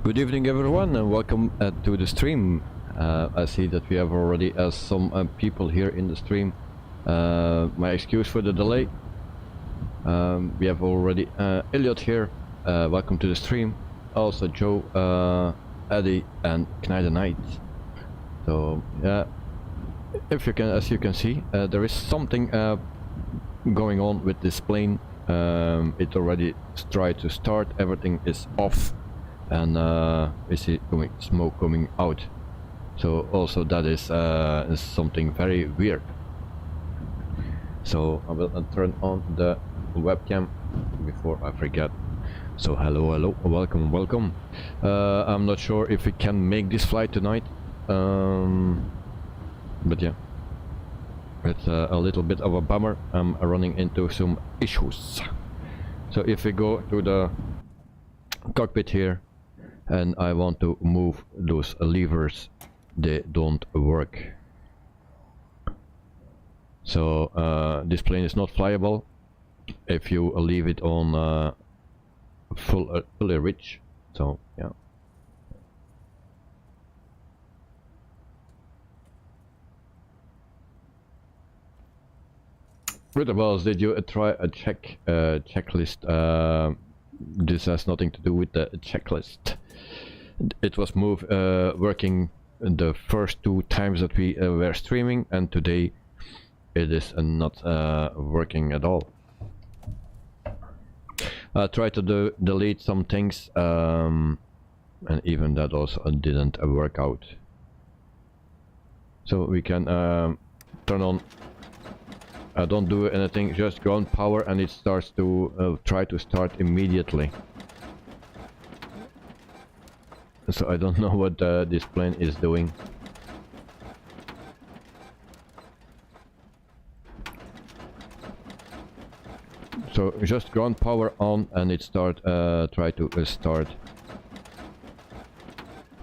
Good evening everyone and welcome to the stream. I see that we have already some people here in the stream. My excuse for the delay. We have already Elliot here. Welcome to the stream. Also Joe, Eddie and Kneider Knight. So yeah, if you can, as you can see, there is something going on with this plane. It already tried to start. Everything is off. And we see smoke coming out, so also that is something very weird. So I will turn on the webcam before I forget. So hello, welcome. I'm not sure if we can make this flight tonight, but yeah, it's a little bit of a bummer. I'm running into some issues. So if we go to the cockpit here and I want to move those levers, they don't work. So this plane is not flyable if you leave it on fully rich. So yeah. Ritterballs, did you try a checklist? This has nothing to do with the checklist. It was working the first 2 times that we were streaming, and today it is not working at all. I tried to delete some things, and even that also didn't work out. So we can turn on. Don't do anything, just ground power, and it starts to try to start immediately. So I don't know what this plane is doing. So just ground power on and it try to start.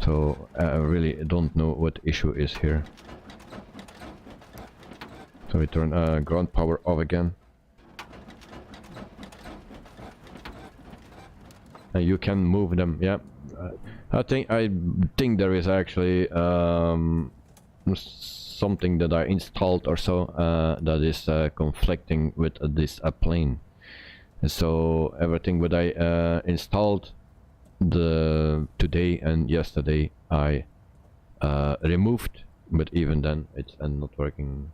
So I really don't know what issue is here. So we turn ground power off again. And you can move them, yeah. I think there is actually something that I installed or so that is conflicting with this plane. So everything that I installed today and yesterday I removed, but even then it's not working.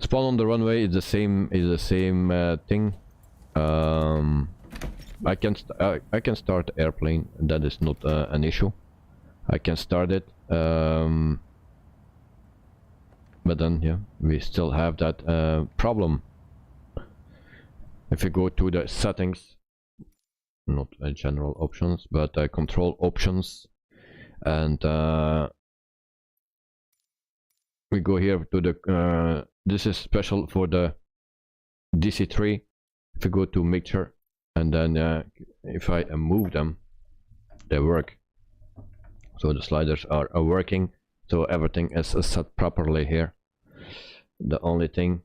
Spawn on the runway is the same thing. I can start the airplane, that is not an issue. I can start it, but then yeah, we still have that problem. If you go to the settings, not general options, but control options, and we go here to the this is special for the DC-3. If you go to mixture, and then if I move them, they work. So the sliders are working, so everything is set properly here. The only thing,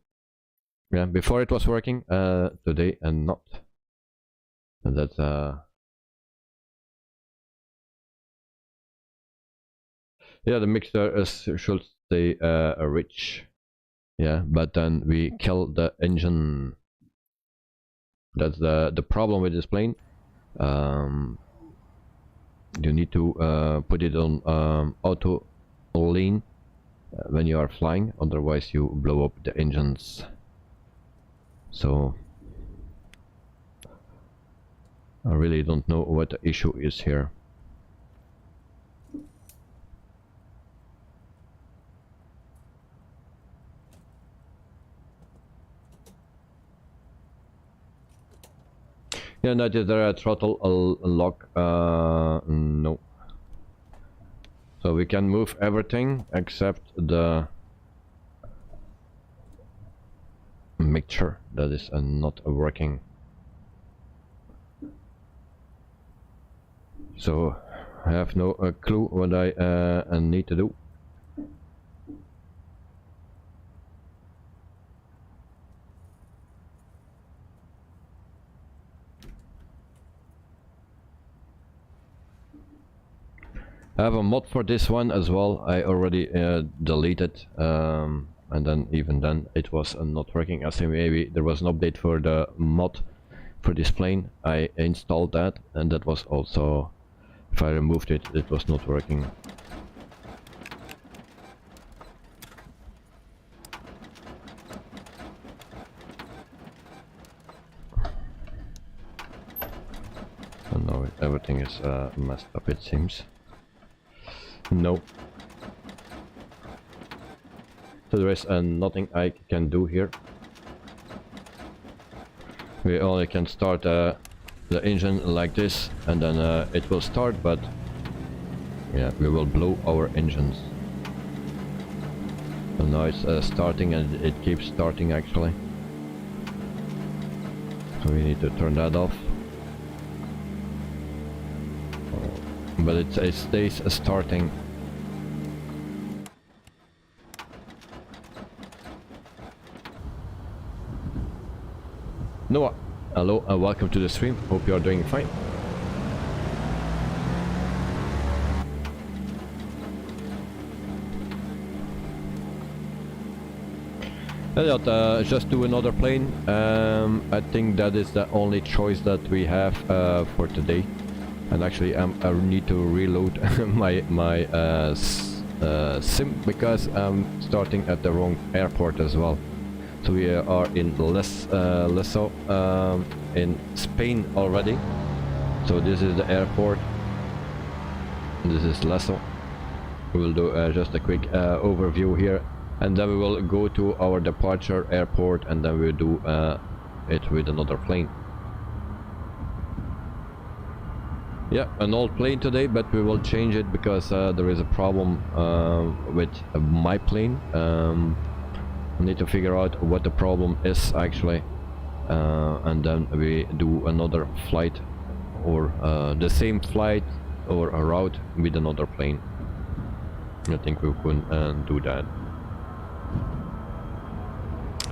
yeah, before it was working, today and not. And that's yeah, the mixer should stay rich. Yeah, but then we kill the engine. That's the problem with this plane. You need to put it on auto lean when you are flying, otherwise you blow up the engines. So I really don't know what the issue is here. Yeah, that is there a throttle lock? No. So we can move everything except the mixture. That is not working. So I have no clue what I need to do. I have a mod for this one as well. I already deleted, and then even then it was not working. I think maybe there was an update for the mod for this plane. I installed that, and that was also, if I removed it, it was not working. And now everything is messed up, it seems. No. So there is nothing I can do here. We only can start the engine like this, and then it will start, but yeah, we will blow our engines. So now it's starting, and it keeps starting actually. So we need to turn that off. But it stays starting. Noah, hello and welcome to the stream. Hope you are doing fine. Elliot, just do another plane. I think that is the only choice that we have for today. And actually I need to reload my sim, because I'm starting at the wrong airport as well. So we are in LESO in Spain already. So this is the airport. This is LESO. We will do just a quick overview here, and then we will go to our departure airport, and then we'll do it with another plane. Yeah, an old plane today, but we will change it because there is a problem with my plane. I need to figure out what the problem is actually, and then we do another flight, or the same flight or a route with another plane. I think we can do that.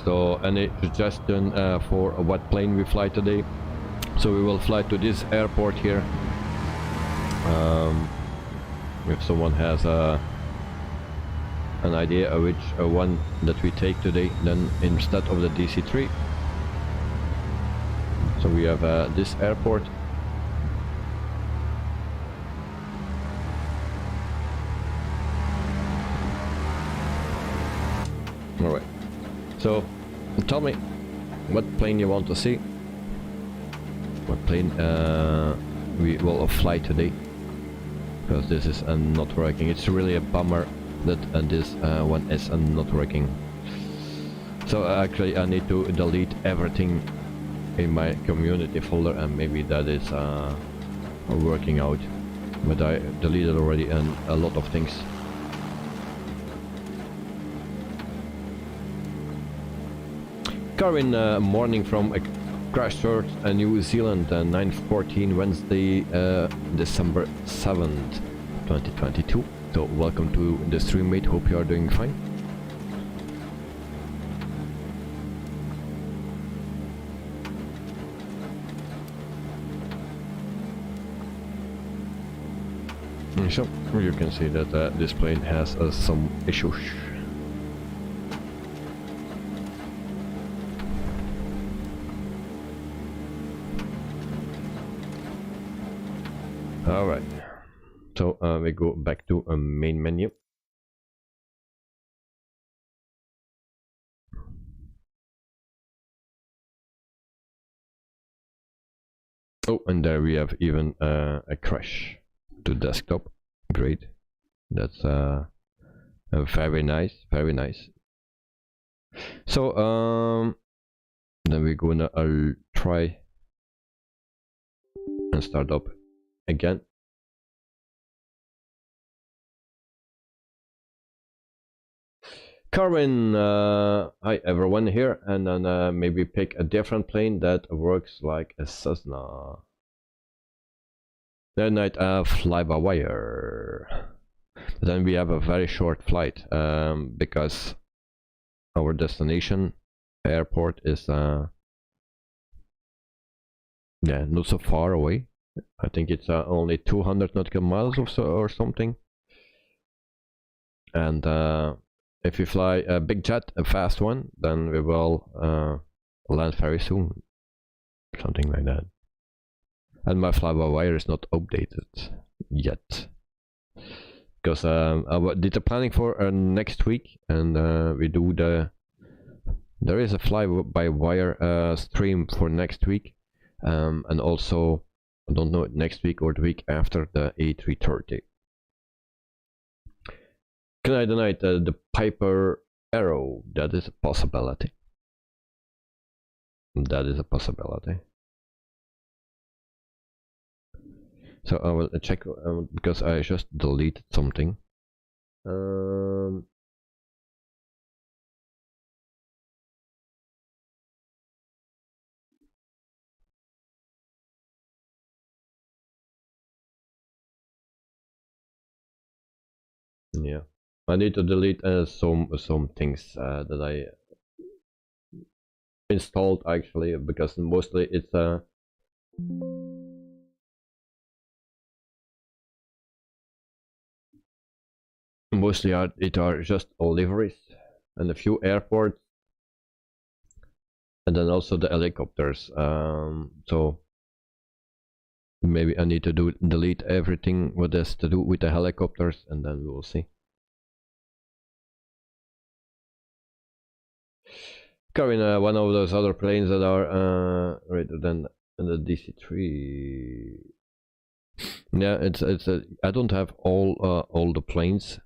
So any suggestion for what plane we fly today? So we will fly to this airport here. If someone has an idea of which one that we take today, then instead of the DC-3. So we have this airport. Alright, so tell me what plane you want to see, what plane we will fly today, because this is not working. It's really a bummer that this one is not working. So actually I need to delete everything in my community folder, and maybe that is working out, but I deleted already a lot of things. Carwin, morning from Christchurch, New Zealand, 9:14 Wednesday, December 7th, 2022. So welcome to the stream, mate. Hope you are doing fine. So you can see that this plane has some issues. Alright, so we go back to a main menu. Oh, and there we have even a crash to desktop. Great, that's very nice, very nice. So then we're gonna try and start up again. Carwin, hi everyone here, and then maybe pick a different plane that works like a Cessna. Then I'd fly by wire. Then we have a very short flight because our destination airport is yeah, not so far away. I think it's only 200 nautical miles or so, or something. and if we fly a big jet, a fast one, then we will land very soon, something like that. And my fly-by-wire is not updated yet, because I did the planning for next week, and there is a fly-by-wire stream for next week, and also I don't know, next week or the week after, the A330. Can I deny the Piper Arrow? That is a possibility. That is a possibility. So I will check because I just deleted something. Yeah, I need to delete some things that I installed actually, because mostly it's mostly it are just liveries and a few airports, and then also the helicopters. So maybe I need to delete everything what has to do with the helicopters, and then we will see. Carrying one of those other planes that are rather than the DC-3. Yeah, it's I don't have all the planes,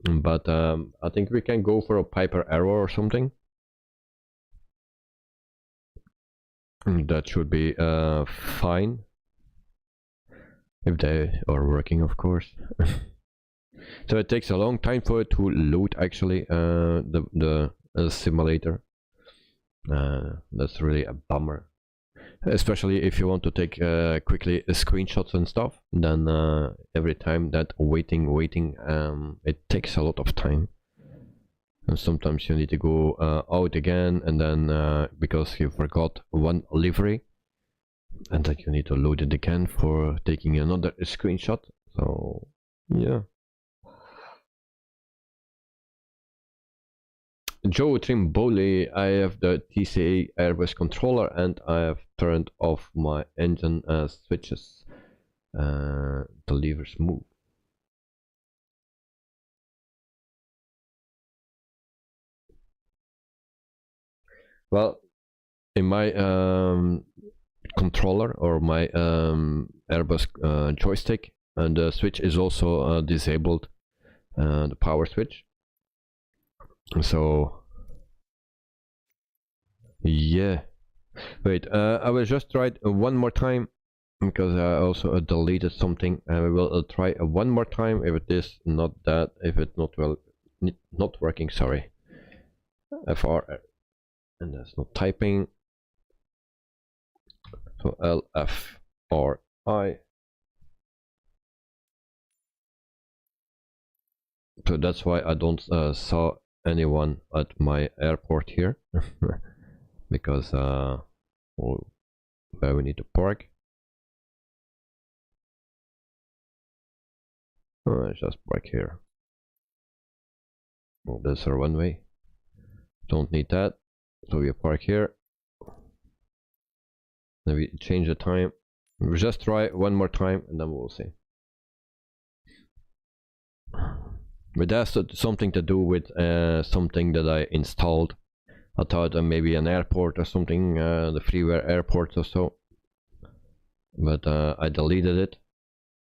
but I think we can go for a Piper Arrow or something. That should be fine, if they are working, of course. So it takes a long time for it to load actually, the simulator. That's really a bummer, especially if you want to take quickly screenshots and stuff. Then every time that waiting, it takes a lot of time, and sometimes you need to go out again, and then because you forgot one livery, and then you need to load it again for taking another screenshot. So yeah. Joe Trimboli, I have the TCA Airbus controller, and I have turned off my engine switches. The levers move. Well, in my controller or my Airbus joystick, and the switch is also disabled, the power switch. So yeah, wait, I will just try it one more time, because I also deleted something. I will try one more time. If it is not that, if it's not not working, sorry, FR, and that's not typing, so LFRI. So that's why I don't saw anyone at my airport here, because where we need to park. Just park here. Well, that's our runway. Don't need that, so we park here. Then we change the time. We'll just try one more time, and then we'll see. But that's something to do with something that I installed. I thought maybe an airport or something, the freeware airport or so. But I deleted it.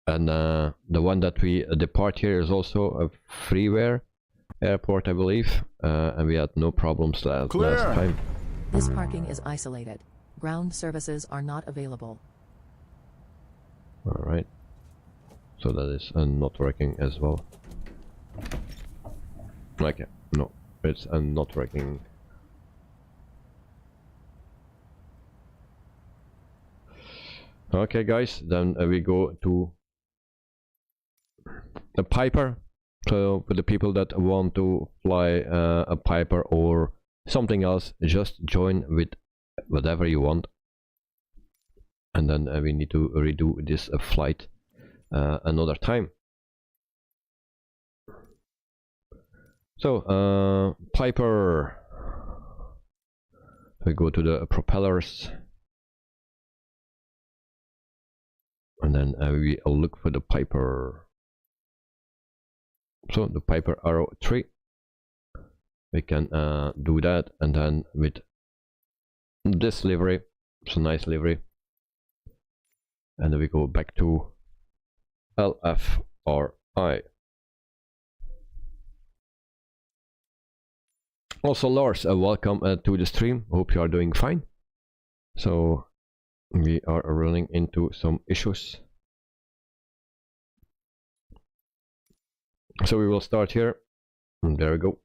And the one that we depart here is also a freeware airport, I believe. And we had no problems last time. This parking is isolated. Ground services are not available. Alright. So that is not working as well. Okay, no, it's not working. Okay guys, then we go to a Piper. So for the people that want to fly a Piper or something else, just join with whatever you want, and then we need to redo this flight another time. So Piper, we go to the propellers, and then we look for the Piper. So the Piper Arrow 3, we can do that, and then with this livery, it's a nice livery, and then we go back to LFRI. Also Lars, welcome to the stream, hope you are doing fine. So we are running into some issues, so we will start here, and there we go.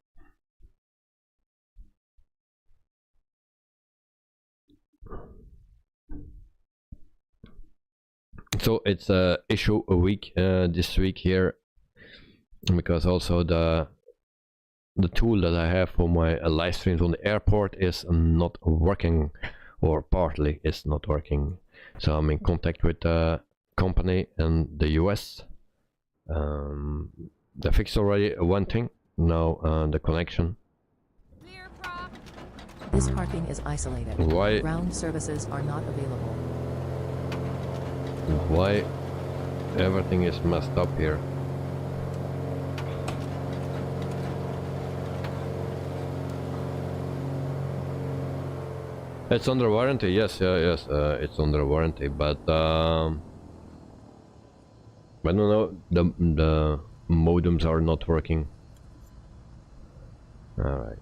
So it's a issue a week this week here, because also the tool that I have for my live streams on the airport is not working, or partly is not working. So I'm in contact with the company in the US. They fixed already one thing, now the connection. This parking is isolated. Why? Ground services are not available. Why everything is messed up here? It's under warranty, yes, yes, it's under warranty, but I don't know, the modems are not working. Alright.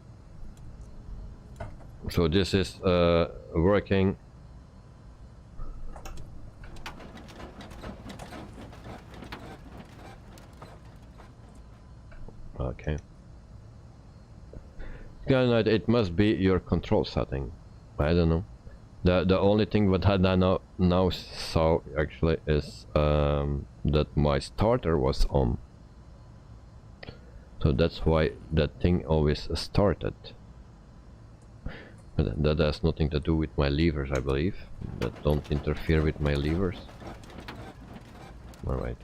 So this is working. Okay. Yeah, it must be your control setting. I don't know. The only thing that I now saw actually is that my starter was on. So that's why that thing always started. But that has nothing to do with my levers, I believe. That don't interfere with my levers. Alright.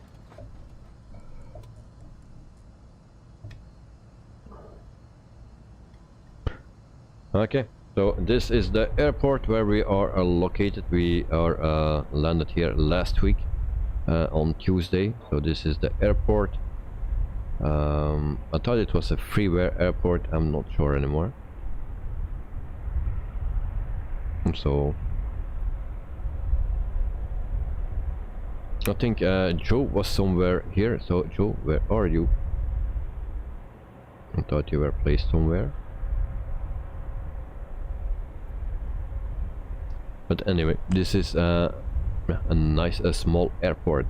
Okay, so this is the airport where we are located. We are landed here last week on Tuesday. So this is the airport. I thought it was a freeware airport, I'm not sure anymore. So I think Joe was somewhere here. So Joe, where are you? I thought you were placed somewhere. But anyway, this is a nice, small airport.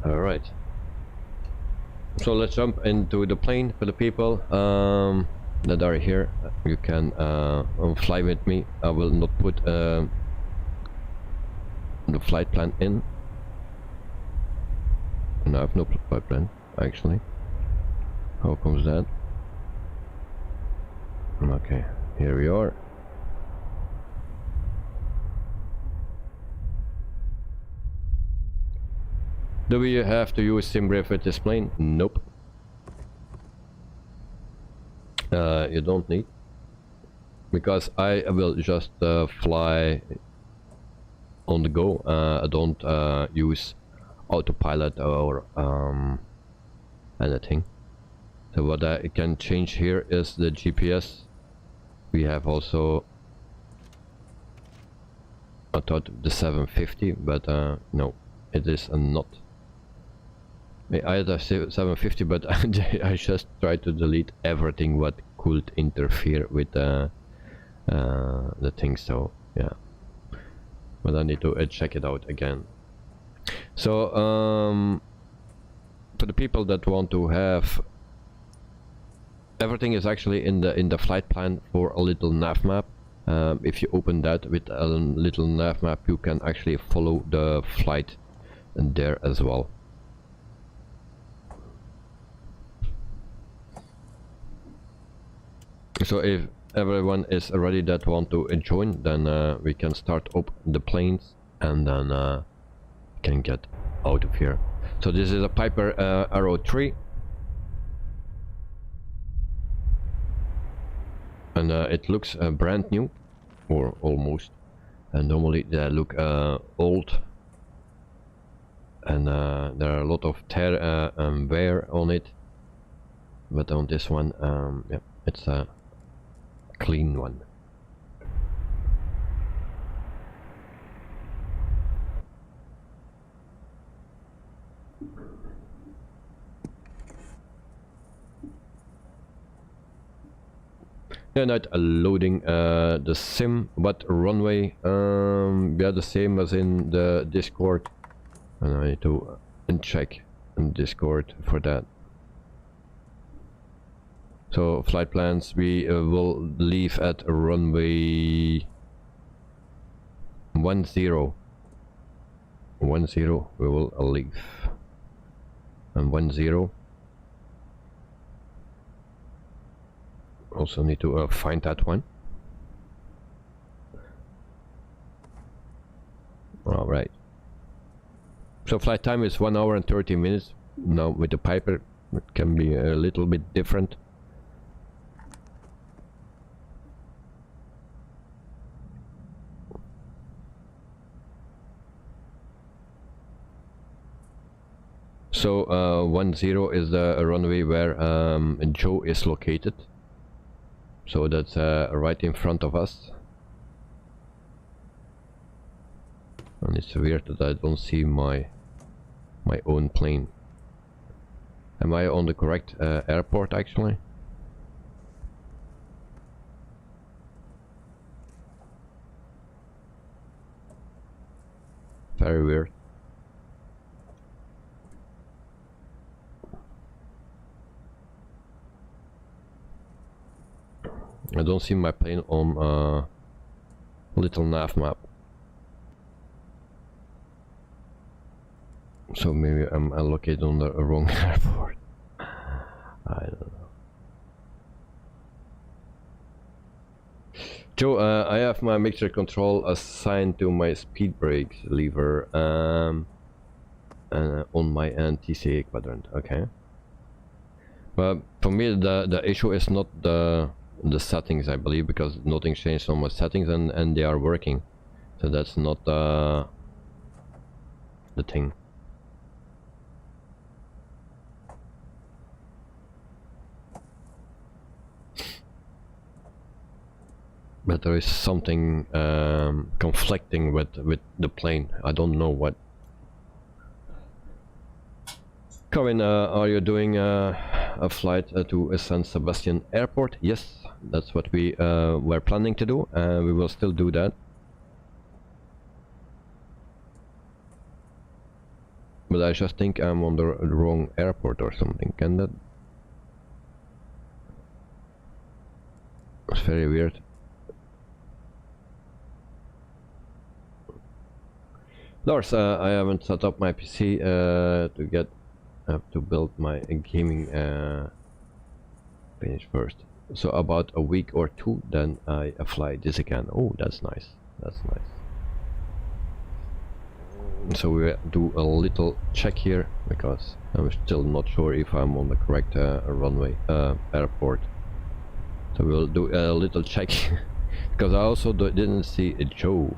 All right. So let's jump into the plane for the people that are here. You can fly with me. I will not put the flight plan in. And I have no flight plan, actually. How comes that? Okay, here we are. Do we have to use SimGraph with this plane? Nope. You don't need. Because I will just fly on the go. I don't use autopilot or anything. So what I can change here is the GPS. We have also, I thought the 750, but no, it is not. I had a 750, but I just tried to delete everything what could interfere with the thing. So yeah, but I need to check it out again. So for the people that want to have, everything is actually in the flight plan for a little nav map. If you open that with a little nav map, you can actually follow the flight there as well. So if everyone is ready that want to join, then we can start up the planes and then can get out of here. So this is a Piper Arrow 3. And it looks brand new, or almost. And normally they look old. And there are a lot of tear and wear on it. But on this one, yeah, it's a clean one. Yeah, not loading the sim, but runway, yeah, the same as in the Discord, and I need to check in Discord for that. So flight plans, we will leave at runway 10. 10 we will leave, and 10. Also need to find that one. All right. So flight time is 1 hour and 30 minutes. Now with the Piper, it can be a little bit different. So 10 is the runway where Joe is located. So that's right in front of us. And it's weird that I don't see my own plane. Am I on the correct airport actually? Very weird. I don't see my plane on little nav map. So maybe I'm allocated on the wrong airport. I don't know. Joe, I have my mixture control assigned to my speed brakes lever on my NTCA quadrant. Okay. But for me, the issue is not the settings, I believe, because nothing changed on my settings and they are working. So that's not the thing. But there is something conflicting with the plane. I don't know what. Corinne, are you doing a flight to San Sebastian Airport? Yes, that's what we were planning to do, and we will still do that. But I just think I'm on the wrong airport or something. Can that? It's very weird. Lars, I haven't set up my PC to get. I have to build my gaming finish first. So about a week or two, then I fly this again. Oh, that's nice. That's nice. So we do a little check here because I'm still not sure if I'm on the correct runway airport. So we'll do a little check because I also didn't see a Joe.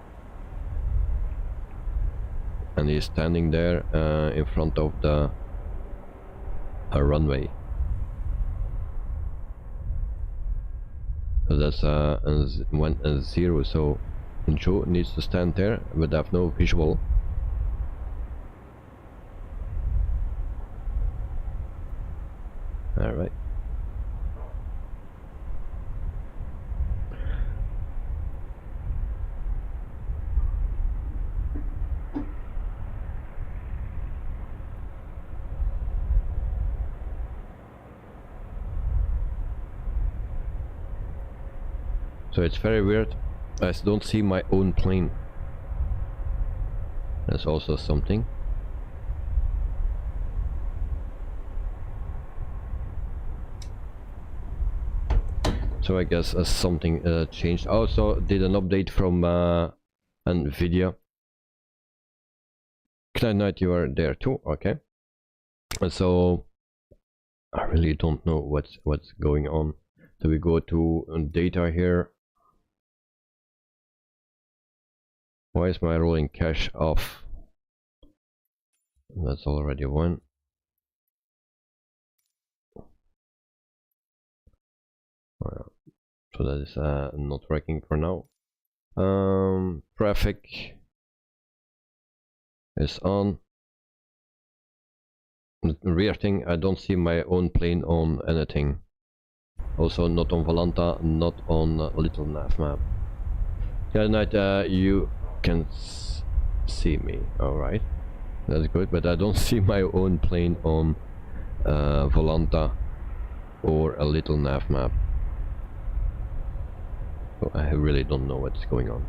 And he's standing there in front of the runway. So that's 1 and 0. So Joe needs to stand there, but I have no visual. All right. So it's very weird. I don't see my own plane. That's also something. So I guess something changed. Also did an update from NVIDIA. Knight, you are there too, okay. So I really don't know what's going on. So we go to data here. Why is my rolling cache off? That's already one. So that is not working for now. Traffic is on. The rear thing, I don't see my own plane on anything. Also not on Volanta, not on Little Nav map. Yeah, Knight, you can see me, alright. That's good, but I don't see my own plane on Volanta or a Little Nav map. So I really don't know what's going on.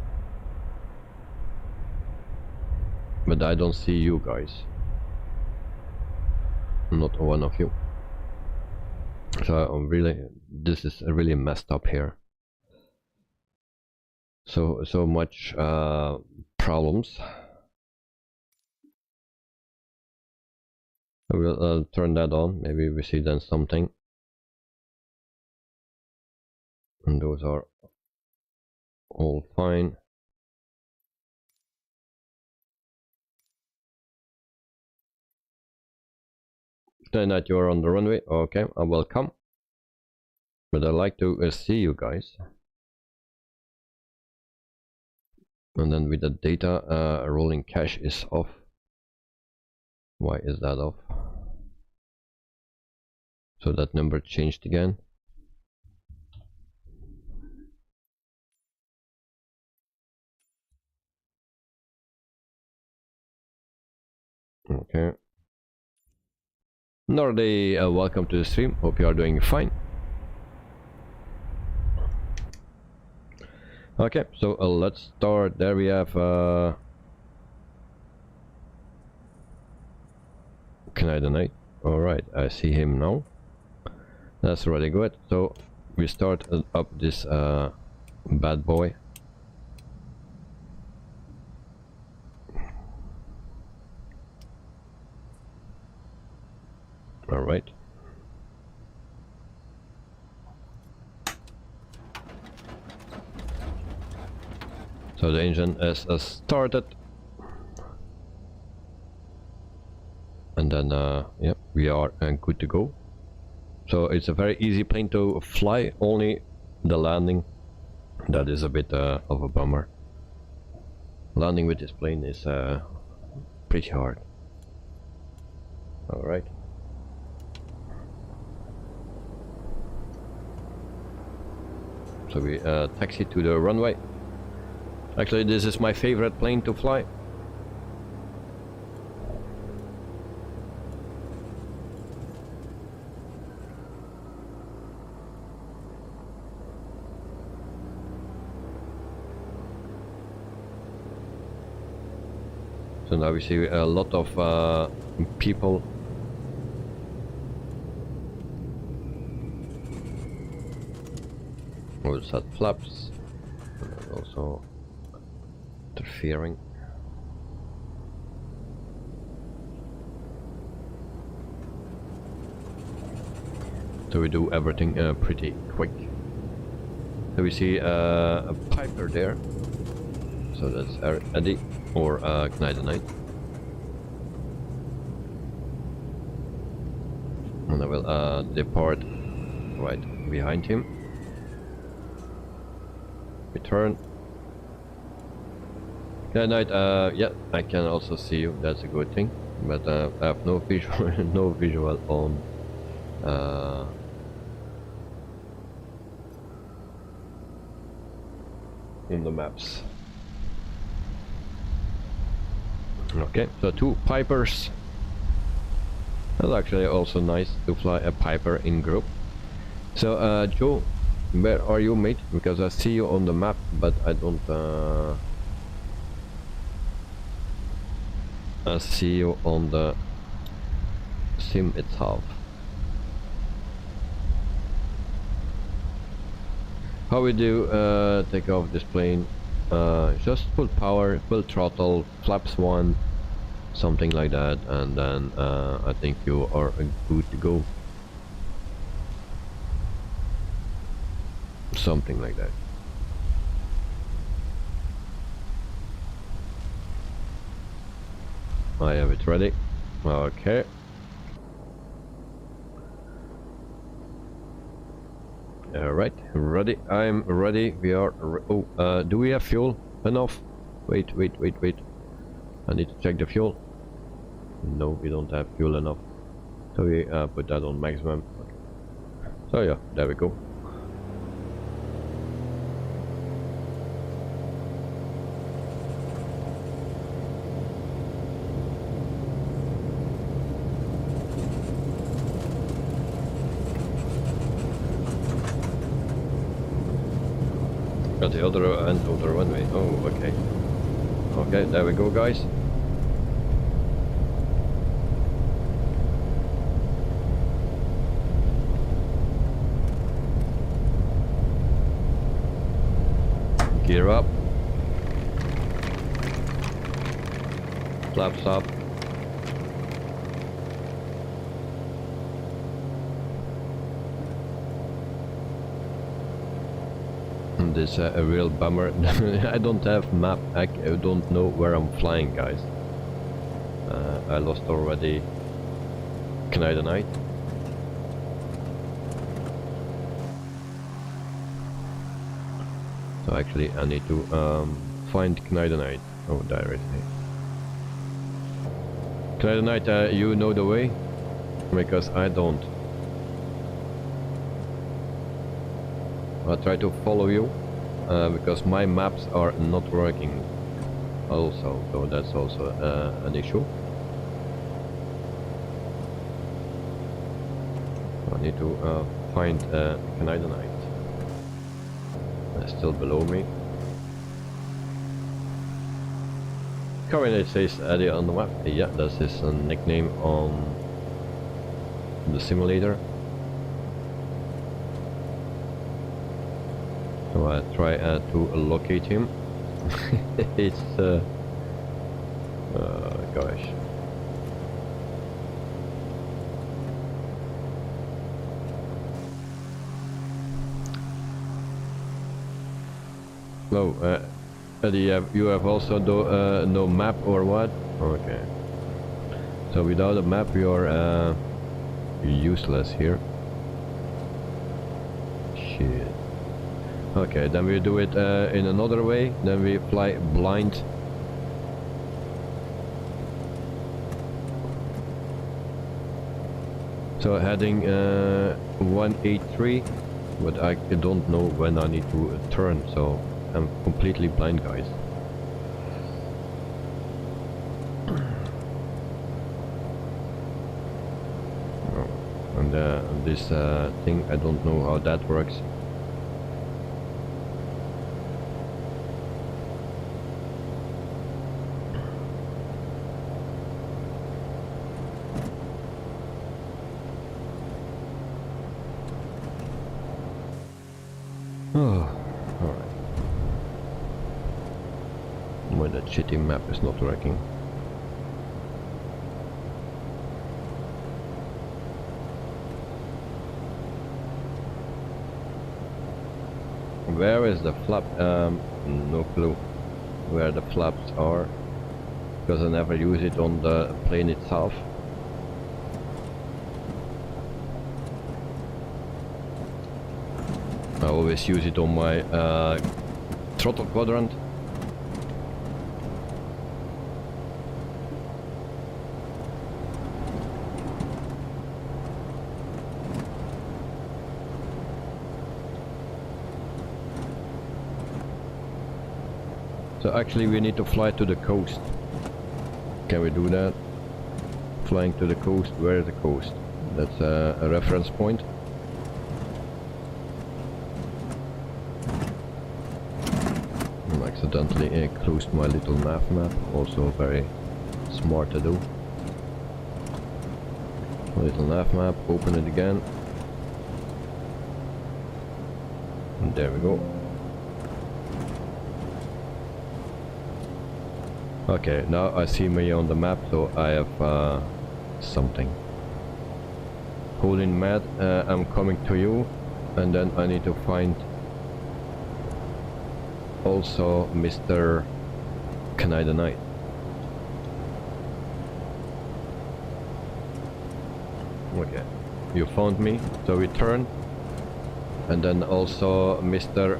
But I don't see you guys. Not one of you. So I'm really, this is really messed up here. So much problems. I will turn that on. Maybe we see then something. And those are all fine. Then that you are on the runway. Okay, I will come. But I like to see you guys. And then with the data, rolling cache is off. Why is that off? So that number changed again. Okay. Norday, welcome to the stream. Hope you are doing fine. Okay, so let's start. There we have Knight. Alright, I see him now. That's really good. So we start up this bad boy. Alright. So the engine is started. And then, yeah, we are good to go. So it's a very easy plane to fly, only the landing. That is a bit of a bummer. Landing with this plane is pretty hard. Alright. So we taxi to the runway. Actually, this is my favorite plane to fly. So now we see a lot of people. What's that? Flaps. And also interfering. So we do everything pretty quick. So we see a Piper there. So that's Eddie or Knight. And I will depart right behind him. Return. Knight, yeah, I can also see you. That's a good thing. But I have no visual, no visual on in the maps. Okay, so two Pipers. That's actually also nice to fly a Piper in group. So Joe, where are you, mate? Because I see you on the map, but I don't see you on the sim itself. How we do take off this plane? Just full power, full throttle, flaps 1, something like that, and then I think you are good to go. Something like that. I have it ready. Okay. Alright, ready. I'm ready. We are. Oh, do we have fuel enough? Wait. I need to check the fuel. No, we don't have fuel enough. So we put that on maximum. Okay. So yeah, there we go. Got the other end of the runway. Oh, okay. Okay, there we go, guys. Gear up. Flaps up. This is a real bummer. I don't have map. I don't know where I'm flying, guys. I lost already Knight. So actually I need to find Knight. Oh, there it is. Knight, you know the way? Because I don't. I'll try to follow you. Because my maps are not working also, so that's also an issue. I need to find Knight. Still below me. Currently it says Eddie on the map. Yeah, that's his nickname on the simulator. So I try to locate him. It's gosh. Oh, Eddie, you have also no map or what? Okay. So without a map, we are useless here. Shit. Okay, then we do it in another way. Then we fly blind. So heading 183, but I don't know when I need to turn, so I'm completely blind, guys. And this thing, I don't know how that works. Oh, alright. Why that shitty map is not working. Where is the flap? No clue where the flaps are, because I never use it on the plane itself. I always use it on my throttle quadrant. So actually we need to fly to the coast. Can we do that? Flying to the coast, where is the coast? That's a reference point. Accidentally closed my little map, also very smart to do. Little nav map, open it again. There we go. Okay, now I see me on the map, so I have something. Holding mad, I'm coming to you, and then I need to find also Mr. Canada Knight. Okay, you found me, so we turn, and then also Mr.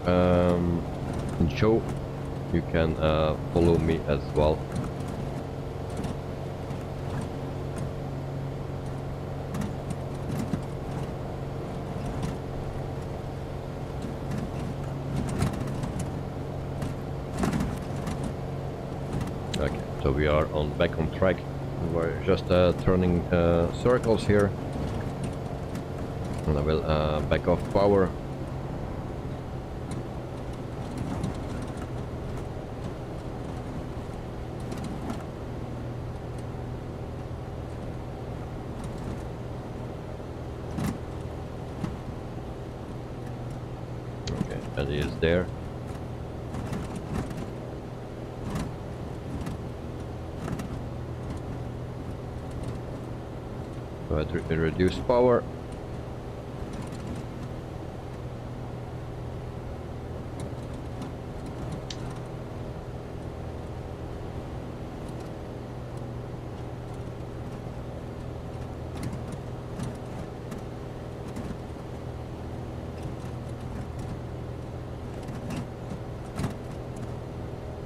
Joe, you can follow me as well. Okay, so we are back on track. We're just turning circles here, and I will back off power. Okay, and he is there. Reduce power.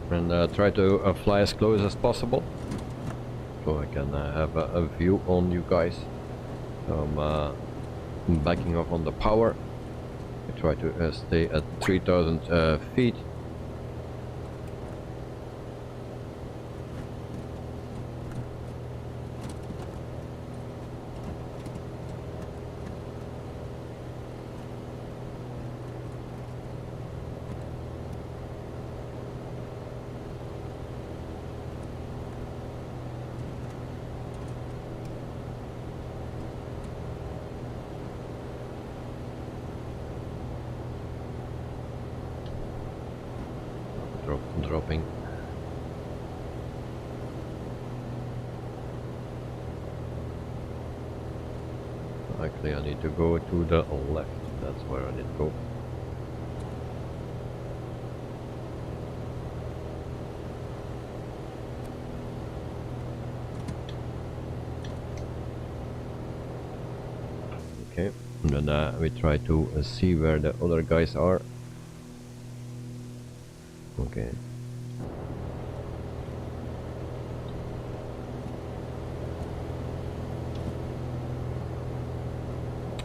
And try to fly as close as possible, so I can have a view on you guys. So I'm backing off on the power. I try to stay at 3000 feet. Dropping. Actually, I need to go to the left. That's where I need to go. Okay, and then we try to see where the other guys are. Okay.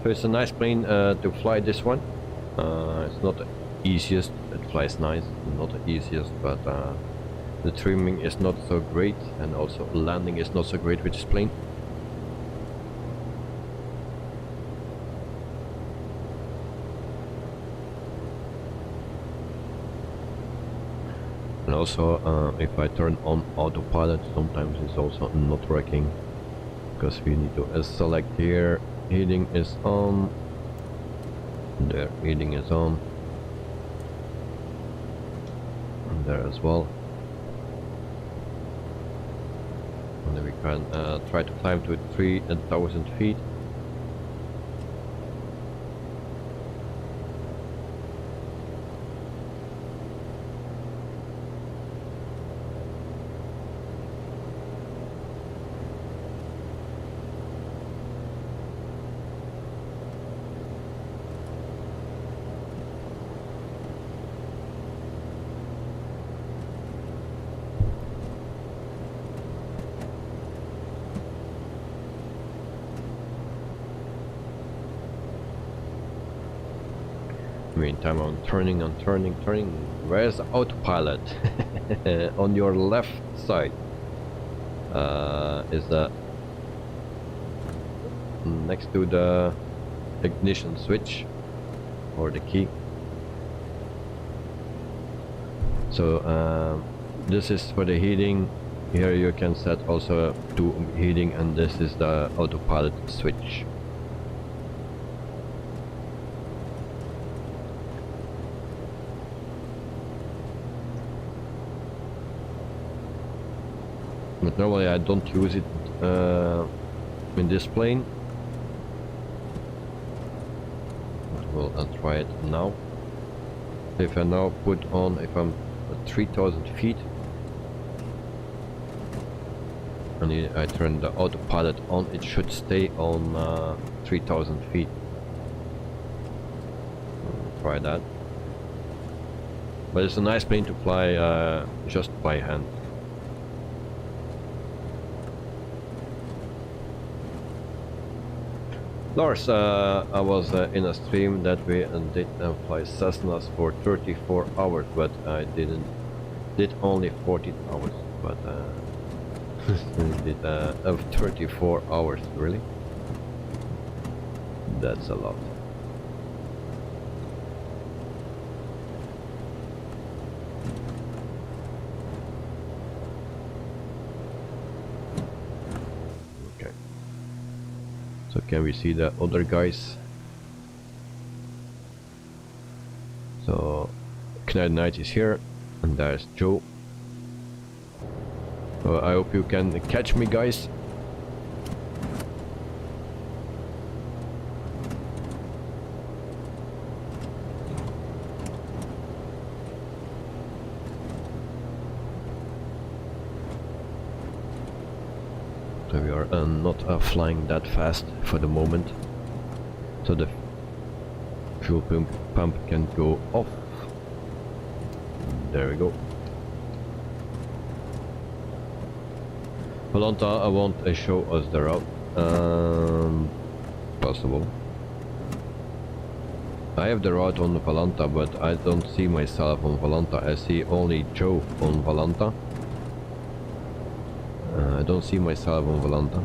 So it's a nice plane to fly, this one. It's not the easiest, it flies nice, not the easiest, but the trimming is not so great, and also landing is not so great with this plane. And also, if I turn on autopilot, sometimes it's also not working, because we need to select here. Heating is on. There, heating is on. And there as well. And then we can try to climb to 3000 feet. Meantime, I'm turning. Where's the autopilot? On your left side is the next to the ignition switch or the key. So this is for the heating. Here you can set also to heating, and this is the autopilot switch. But normally I don't use it in this plane. Well, I'll try it now. If I now put on, if I'm at 3000 feet, and I turn the autopilot on, it should stay on 3000 feet. Try that. But it's a nice plane to fly just by hand. Lars, I was in a stream that we did fly Cessnas for 34 hours, but I did only 14 hours, but did 34 hours, really? That's a lot. So can we see the other guys? So Knight Knight is here, and there's Joe. So I hope you can catch me, guys. So we are not flying that fast for the moment, so the fuel pump can go off. There we go. Valanta, I won't show us the route. Possible. I have the route on Valanta, but I don't see myself on Valanta. I see only Joe on Valanta. I don't see myself on Valanta.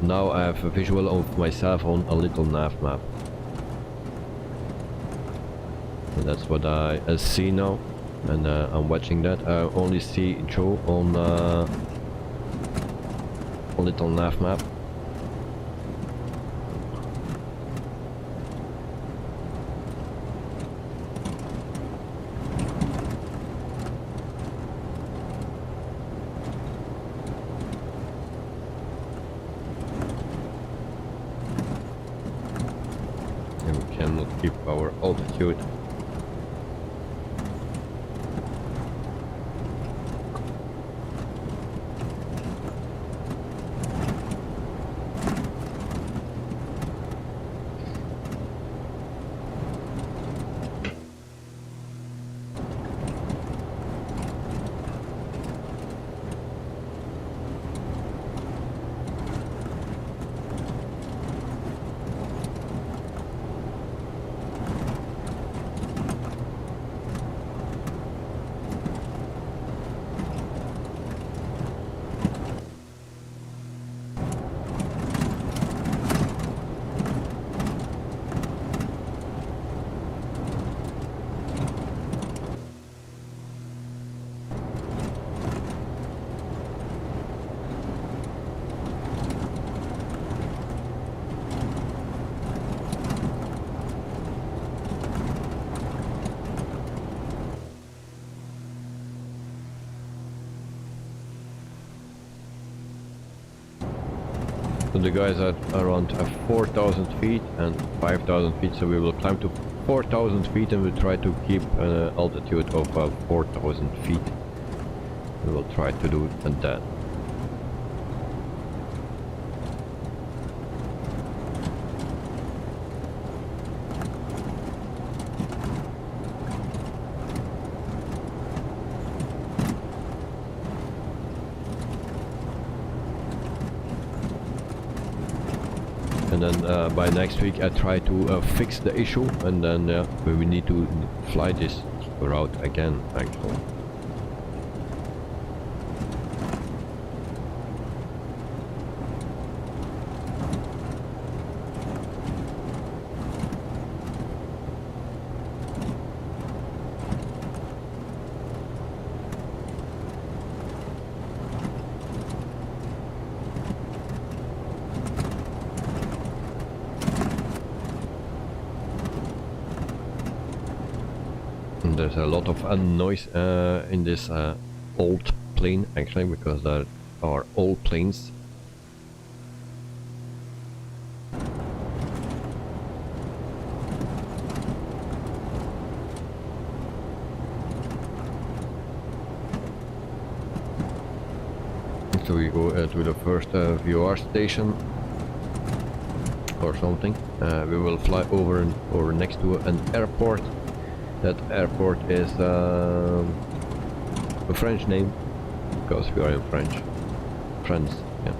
Now I have a visual of myself on a little nav map. And that's what I see now, and I'm watching that. I only see Joe on a little nav map. Keep our altitude. So the guys are around 4,000 feet and 5,000 feet, so we will climb to 4,000 feet and we'll try to keep an altitude of 4,000 feet. We will try to do that. And then by next week I try to fix the issue, and then we need to fly this route again, actually. There's a lot of noise in this old plane actually, because there are old planes. So we go to the first VR station or something. We will fly over or next to an airport. That airport is a French name because we are in France, yeah.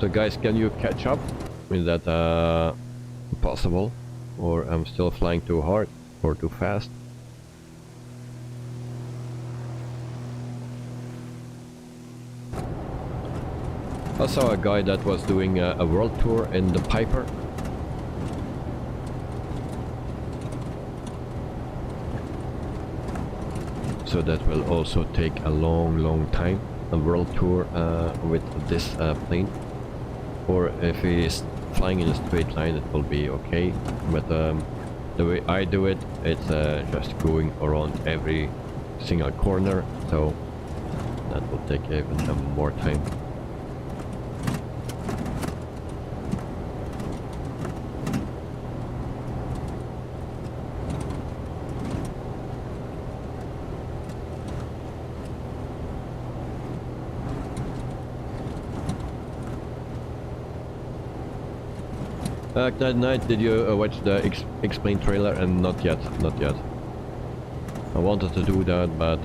So guys, can you catch up? Is that possible? Or I'm still flying too hard or too fast? I saw a guy that was doing a world tour in the Piper. So that will also take a long time, a world tour with this plane. Or if he is flying in a straight line, it will be okay. But the way I do it, it's just going around every single corner. So that will take even more time. That night, did you watch the Explain trailer? And not yet. I wanted to do that, but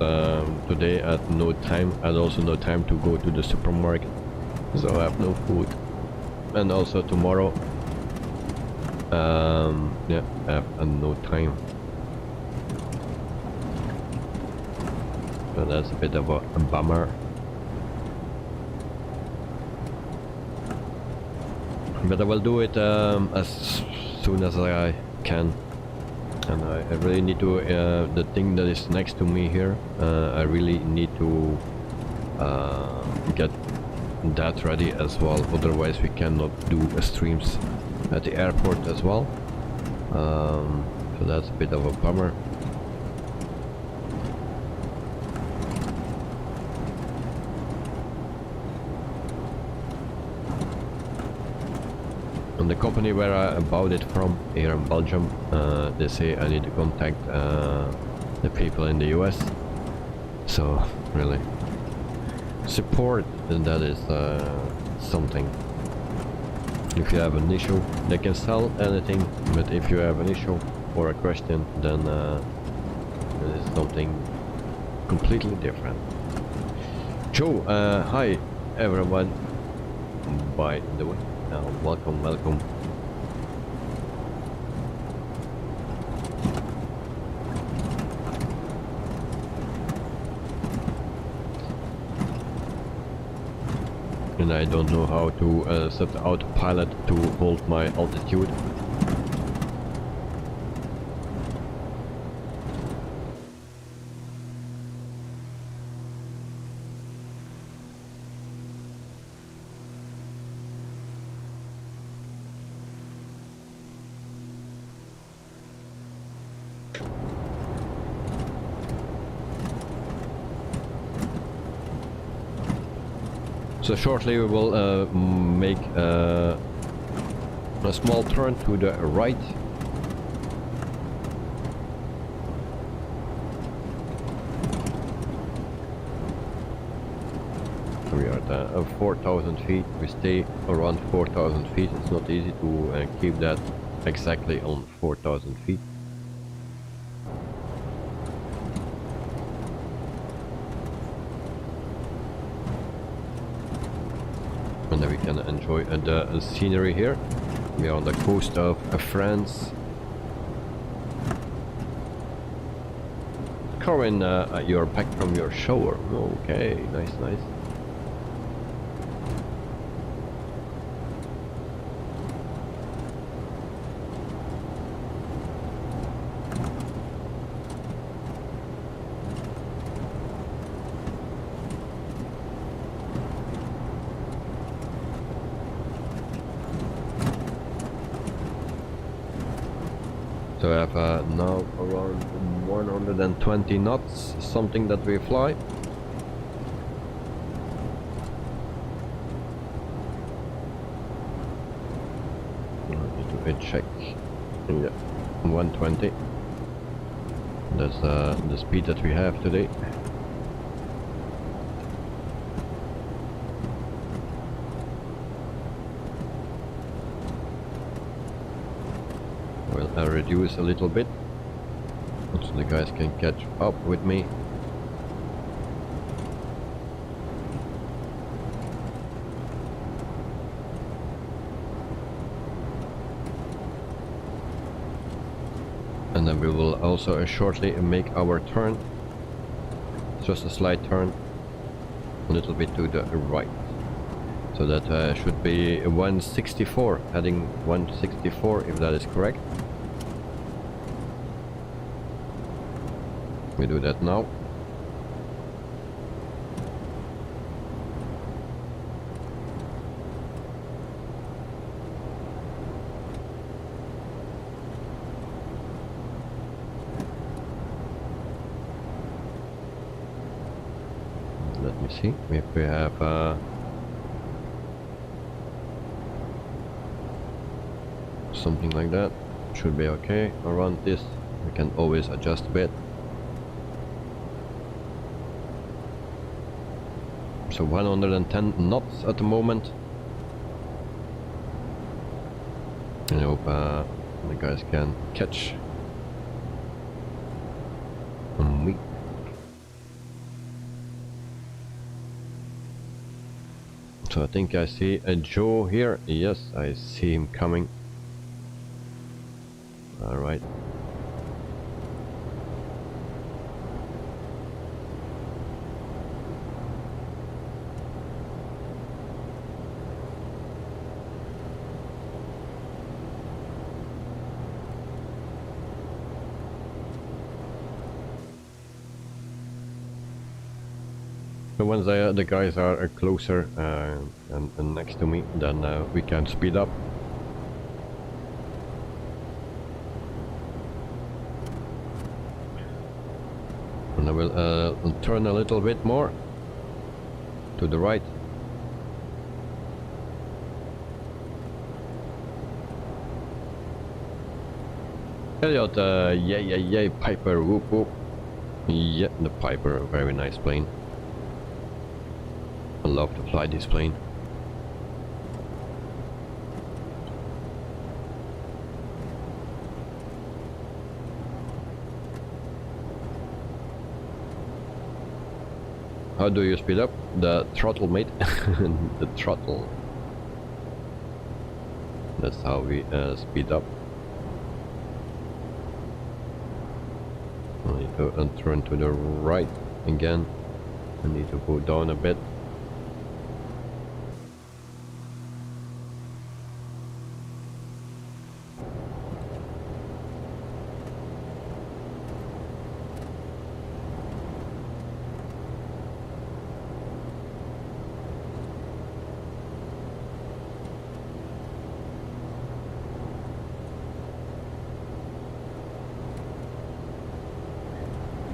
today I had no time. I had also no time to go to the supermarket, so I have no food. And also tomorrow, yeah, I have no time. So that's a bit of a bummer. But I will do it as soon as I can. And I really need to, the thing that is next to me here, I really need to get that ready as well, otherwise we cannot do streams at the airport as well. So that's a bit of a bummer. And the company where I bought it from, here in Belgium, they say I need to contact the people in the US. So really, support, and that is something. If you have an issue, they can sell anything, but if you have an issue or a question, then it is something completely different. Joe, hi everyone, by the way. Welcome. And I don't know how to set the autopilot to hold my altitude. So shortly we will make a small turn to the right. We are at 4,000 feet. We stay around 4,000 feet. It's not easy to keep that exactly on 4,000 feet. And then we can enjoy the scenery here. We are on the coast of France. Corinne, you're back from your shower. Okay, nice. So I have now around 120 knots, something that we fly. Check. Yeah, 120. That's the speed that we have today. We'll reduce a little bit so the guys can catch up with me. And then we will also shortly make our turn. Just a slight turn, a little bit to the right. So that should be 164, heading 164 if that is correct. We do that now. Let me see if we have something like that. Should be okay around this. We can always adjust a bit. So 110 knots at the moment. I hope the guys can catch me. So I think I see a Joe here. Yes, I see him coming. All right. So once the guys are closer and next to me, then we can speed up. And I will turn a little bit more to the right. Elliot, yeah, Piper, whoop whoop. Yeah, the Piper, very nice plane. I love to fly this plane. How do you speed up? The throttle, mate. The throttle. That's how we speed up. I need to turn to the right again. I need to go down a bit.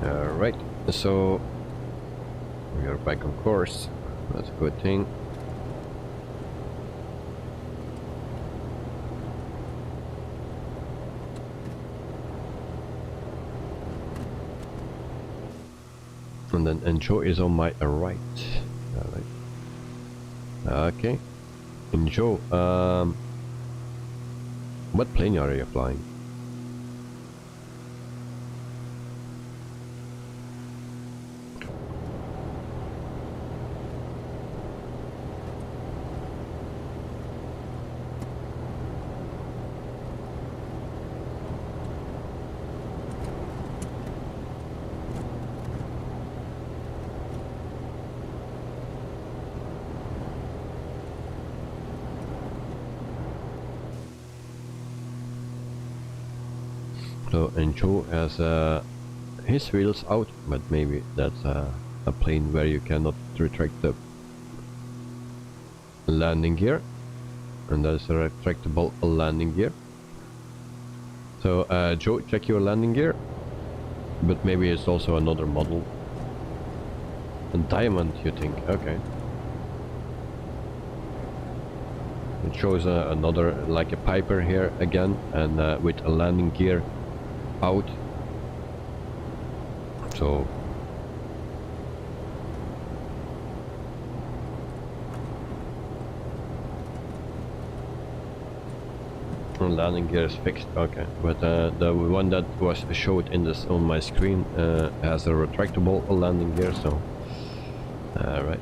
Alright, so we are back on course. That's a good thing. And then Enjoy is on my right. Alright. Okay. Enjoy. What plane are you flying? So Enjoy has his wheels out, but maybe that's a plane where you cannot retract the landing gear, and that's a retractable landing gear. So Joe, check your landing gear. But maybe it's also another model. A diamond, you think? Okay. It shows another, like a Piper here again, and with a landing gear out. So landing gear is fixed, okay. But the one that was showed in this on my screen has a retractable landing gear, so right.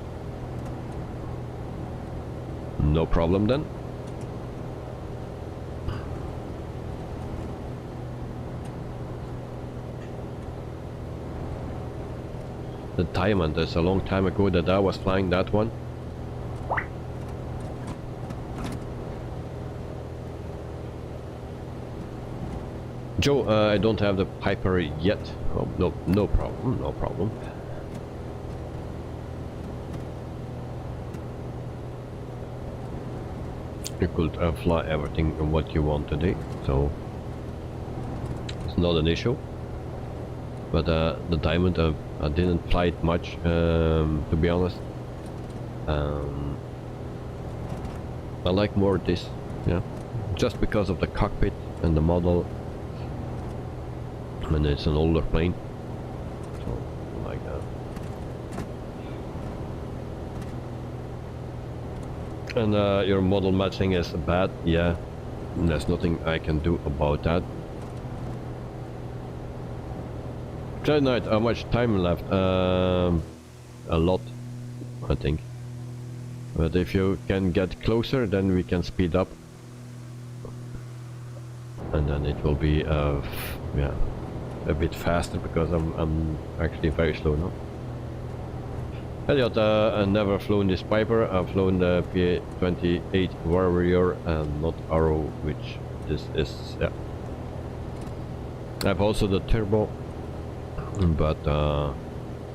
No problem then. The diamond, that's a long time ago that I was flying that one. Joe, I don't have the Piper yet. Oh, no problem, no problem. You could fly everything what you want today, so it's not an issue. But the diamond, I didn't fly it much, to be honest. I like more this, yeah, just because of the cockpit and the model. And it's an older plane, so like that. And your model matching is bad, yeah. There's nothing I can do about that. Tonight, how much time left? A lot, I think. But if you can get closer, then we can speed up, and then it will be, yeah, a bit faster because I'm actually very slow now. Elliot, I've never flown this Piper. I've flown the PA-28 Warrior and not Arrow, which this is. Yeah. I've also the turbo, but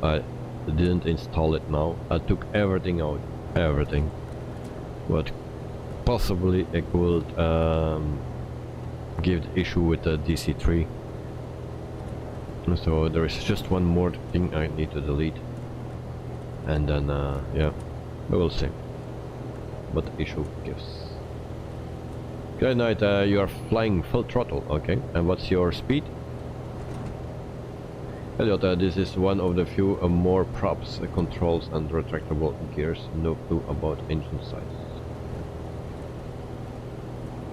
I didn't install it now. I took everything out, everything. But possibly it could give the issue with the DC-3. So there is just one more thing I need to delete, and then yeah, we will see what the issue gives. Good night. You are flying full throttle, okay? And what's your speed? Elliot, this is one of the few more props, controls and retractable gears. No clue about engine size.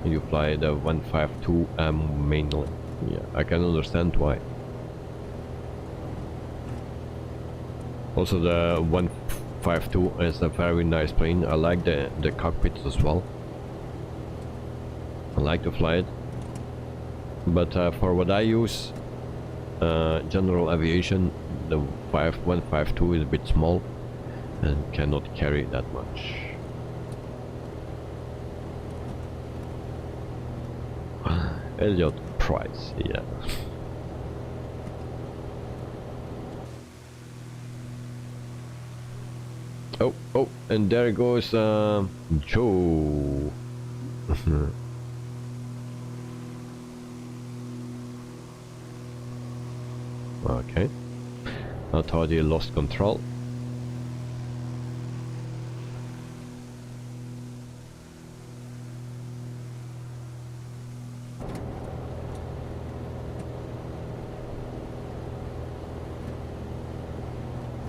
You fly the 152 mainly. Yeah, I can understand why. Also the 152 is a very nice plane. I like the cockpit as well. I like to fly it. But for what I use, general aviation, the 152 is a bit small and cannot carry that much. Elliot Price, yeah. Oh, and there goes Joe. Okay. I thought he lost control.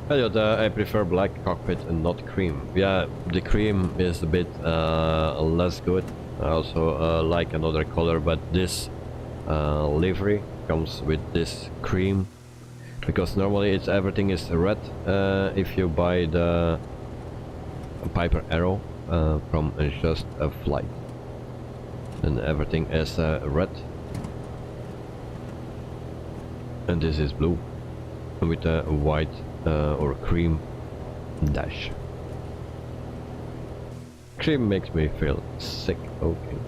Elliot, I prefer black cockpit and not cream. Yeah, the cream is a bit less good. I also like another color, but this livery comes with this cream, because normally it's everything is red if you buy the Piper Arrow from just a flight, and everything is red, and this is blue with a white or cream dash. Cream makes me feel sick. Okay.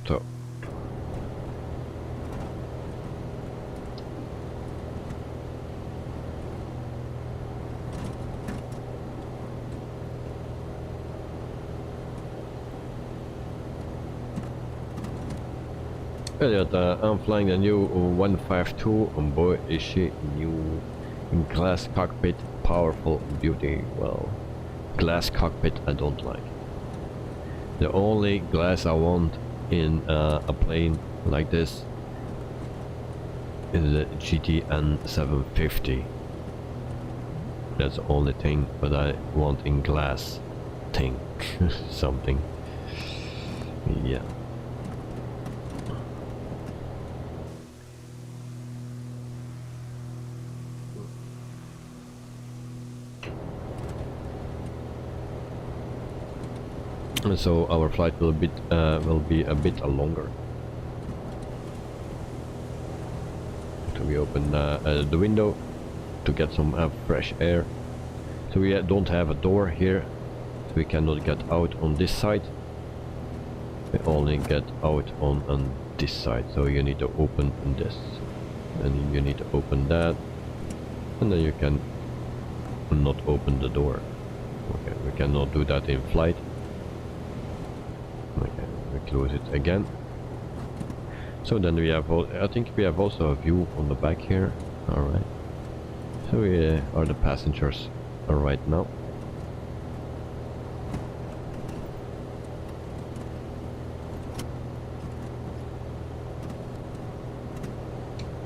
So Elliot, I'm flying the new 152, and boy is she new. In glass cockpit, powerful beauty. Well, glass cockpit I don't like. The only glass I want in a plane like this is the GTN 750. That's the only thing that I want in glass thing. Something. Yeah. So our flight will be a bit longer. So we open the window to get some fresh air. So we don't have a door here, so we cannot get out on this side. We only get out on this side. So you need to open this, and you need to open that, and then you can not open the door. Okay, we cannot do that in flight. Okay, we close it again. So then we have, I think we have also a view on the back here. Alright. So we are the passengers right now.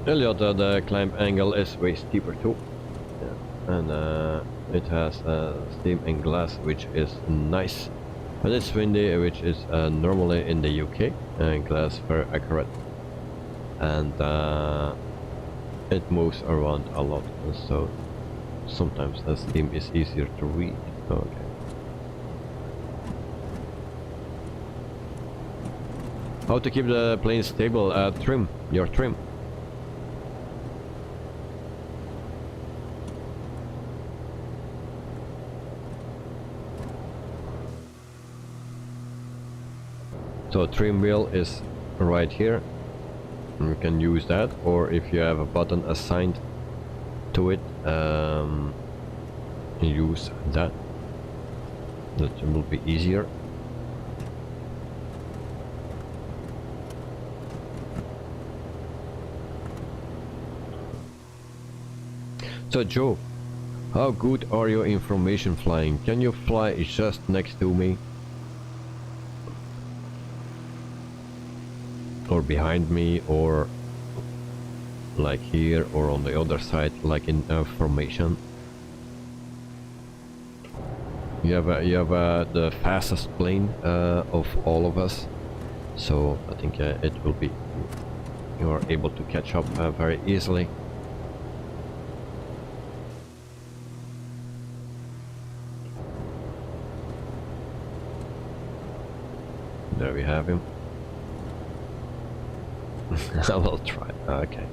Elliot, the climb angle is way steeper too. Yeah. And it has steam and glass, which is nice. But it's windy, which is normally in the UK, glass very accurate, and it moves around a lot, so sometimes the steam is easier to read. Okay. How to keep the plane stable? Trim, your trim. So trim wheel is right here, and you can use that, or if you have a button assigned to it, use that. That will be easier. So Joe, how good are your information flying? Can you fly just next to me? Or behind me, or like here, or on the other side, like in formation. You have the fastest plane of all of us, so I think it will be, you are able to catch up very easily. There we have him. I will try. Okay.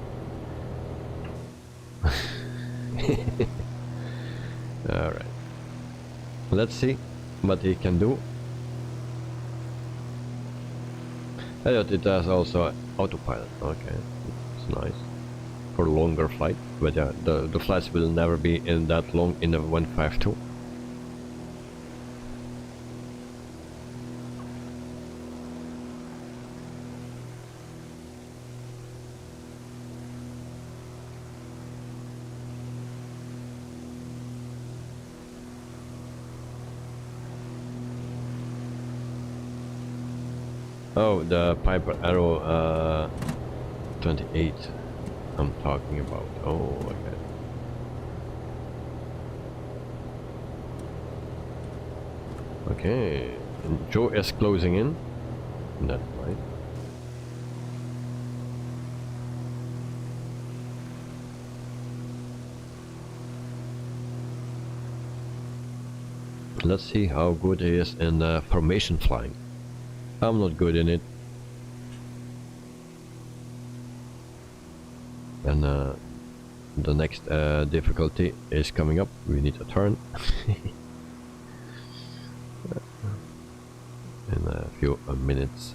Alright. Let's see what he can do. It has also autopilot. Okay. It's nice. For longer flight. But yeah, the flights will never be in that long in the 152. Oh, the Piper Arrow 28 I'm talking about. Oh, okay. Okay, and Joe is closing in. That's right. Let's see how good he is in formation flying. I'm not good in it. And the next difficulty is coming up. We need a turn. In a few minutes.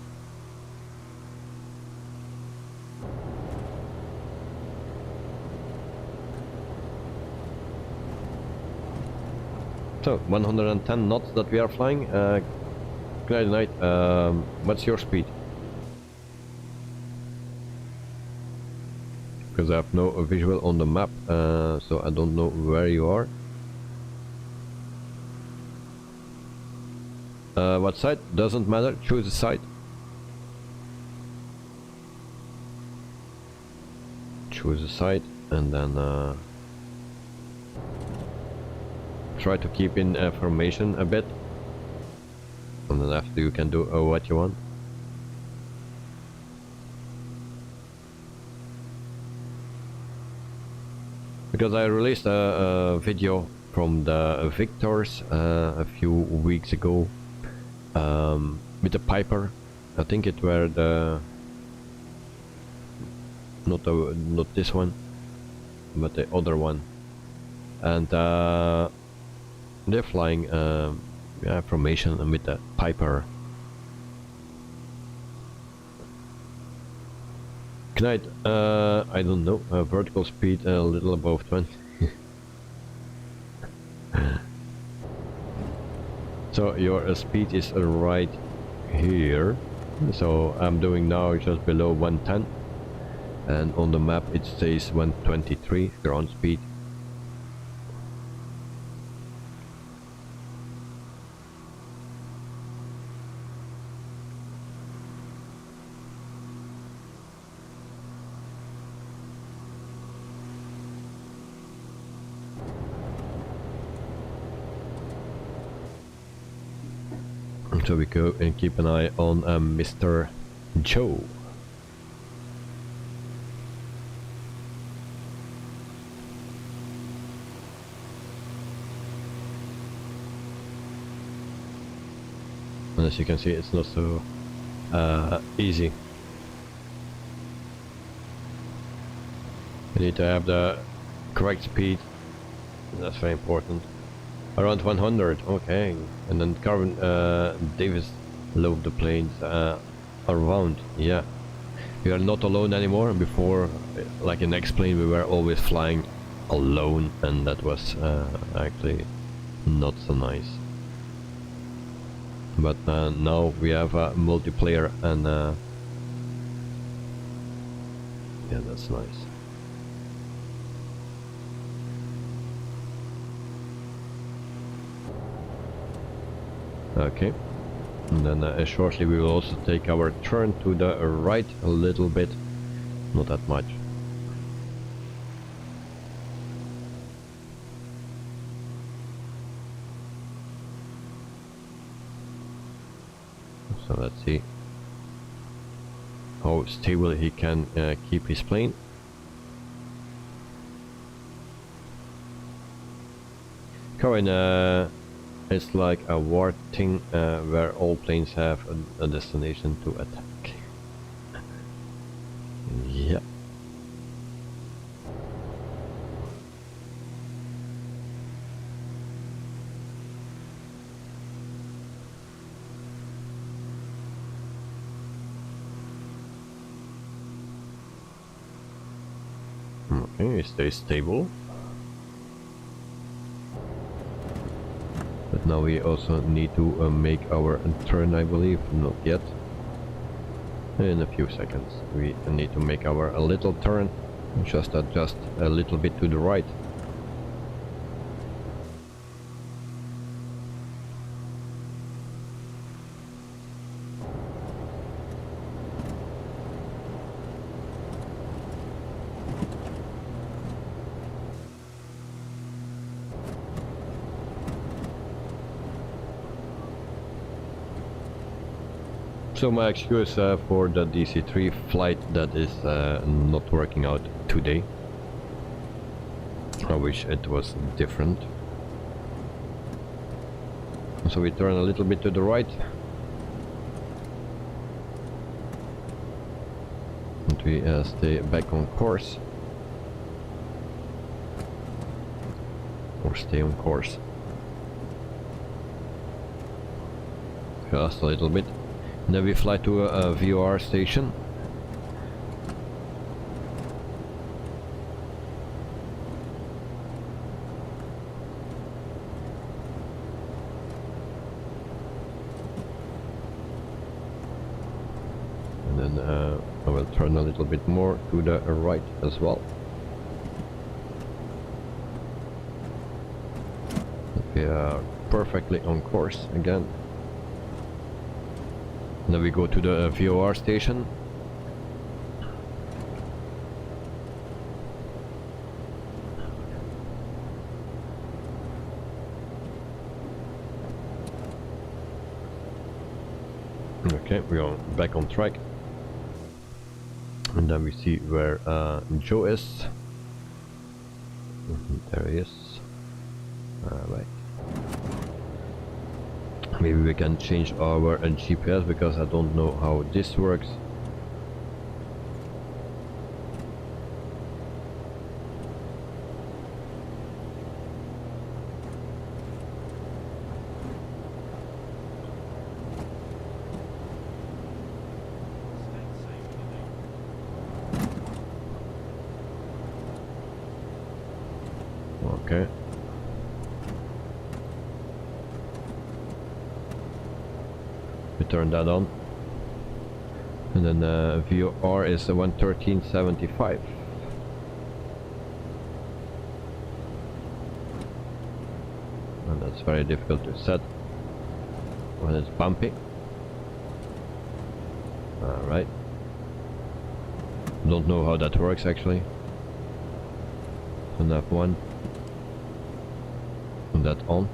So 110 knots that we are flying. Good night. What's your speed? because I have no visual on the map, so I don't know where you are. What side? Doesn't matter, choose a side. Choose a side and then try to keep in formation a bit, and then after you can do what you want. Because I released a video from the Victors a few weeks ago with the Piper. I think it were the not this one, but the other one, and they're flying formation with the Piper. Knight, I don't know, vertical speed a little above 20. So your speed is right here, so I'm doing now just below 110, and on the map it says 123 ground speed. So we go and keep an eye on Mr. Joe. And as you can see, it's not so easy. You need to have the correct speed. That's very important. Around 100, okay. And then Carvin Davis load the planes around, yeah. We are not alone anymore. Before, like in X-Plane, we were always flying alone, and that was actually not so nice. But now we have a multiplayer, and yeah, that's nice. Okay, and then shortly we will also take our turn to the right a little bit, not that much. So let's see how stable he can keep his plane. Corin, it's like a war thing where all planes have a destination to attack. Yeah. Okay, stay stable. But now we also need to make our turn, I believe. Not yet. In a few seconds we need to make our little turn. Just adjust a little bit to the right. So my excuse for the DC-3 flight that is not working out today. I wish it was different. So we turn a little bit to the right. And we stay back on course. Or stay on course. Just a little bit. Then we fly to a VOR station. And then I will will turn a little bit more to the right as well. We are perfectly on course again. Then we go to the VOR station. Okay, we are back on track. And then we see where Joe is. There he is. Alright. Maybe we can change our GPS because I don't know how this works. Okay. We turn that on. And then VOR is 113.75. And that's very difficult to set when it's bumpy. Alright. Don't know how that works actually. And F1. And that on.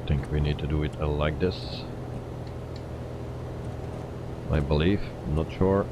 I think we need to do it like this. I believe, I'm not sure.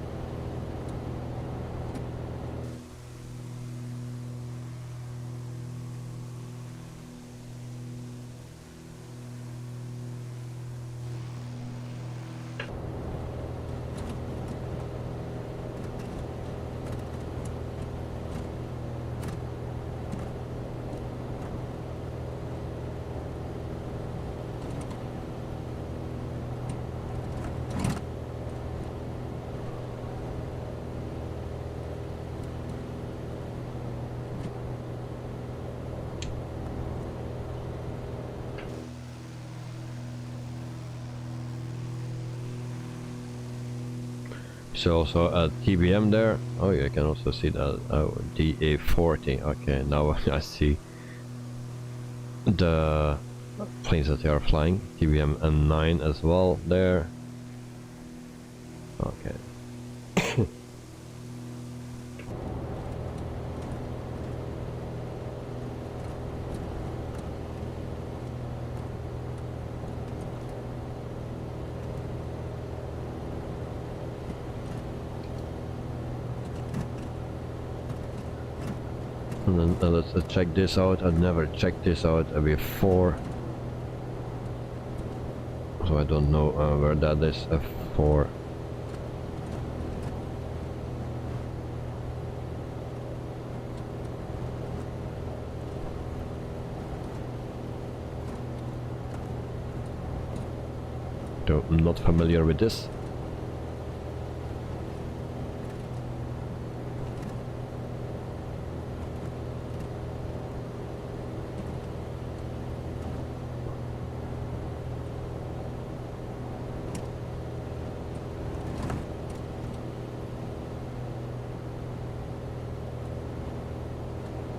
So also a TBM there. Oh, you can also see that. Oh, DA40. Okay, now I see the planes that they are flying. TBM M9 as well there. Okay. And then let's check this out. I've never checked this out before, so I don't know where that is F4. So I'm not familiar with this.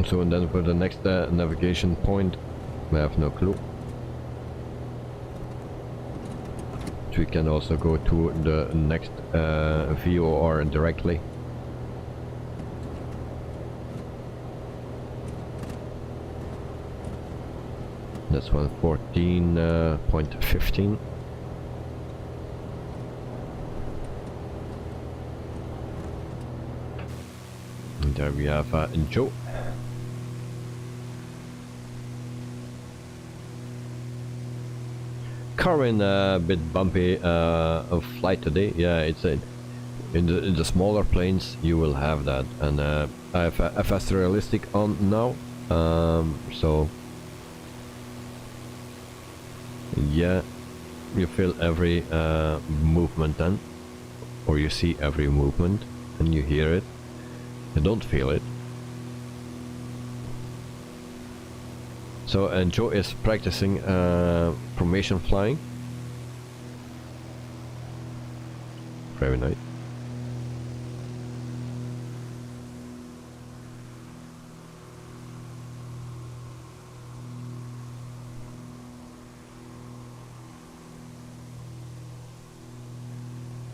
So and then for the next navigation point, we have no clue. So we can also go to the next VOR directly. That's 114.15. And there we have Joe. Current a bit bumpy flight today. Yeah, it's in the smaller planes you will have that, and I have FS realistic on now, so yeah, you feel every movement then, or you see every movement and you hear it. You don't feel it. So and Joe is practicing formation flying. Very nice.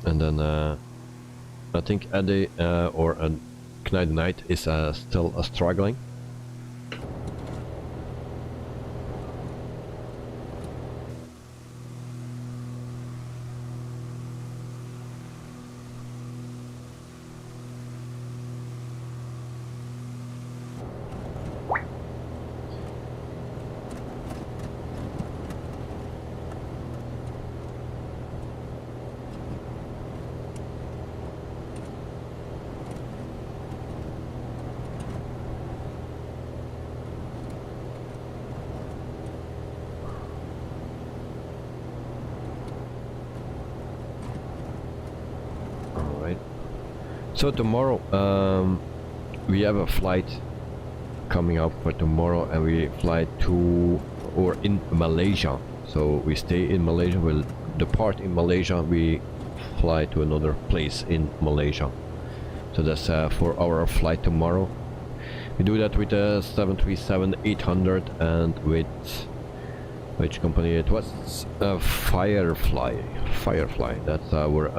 And then I think Eddie or Knight Knight is still struggling. So tomorrow we have a flight coming up for tomorrow, and we fly to or in Malaysia. So we stay in Malaysia, we'll depart in Malaysia, we fly to another place in Malaysia. So that's for our flight tomorrow. We do that with a 737-800 and with which company it was? Firefly. That's our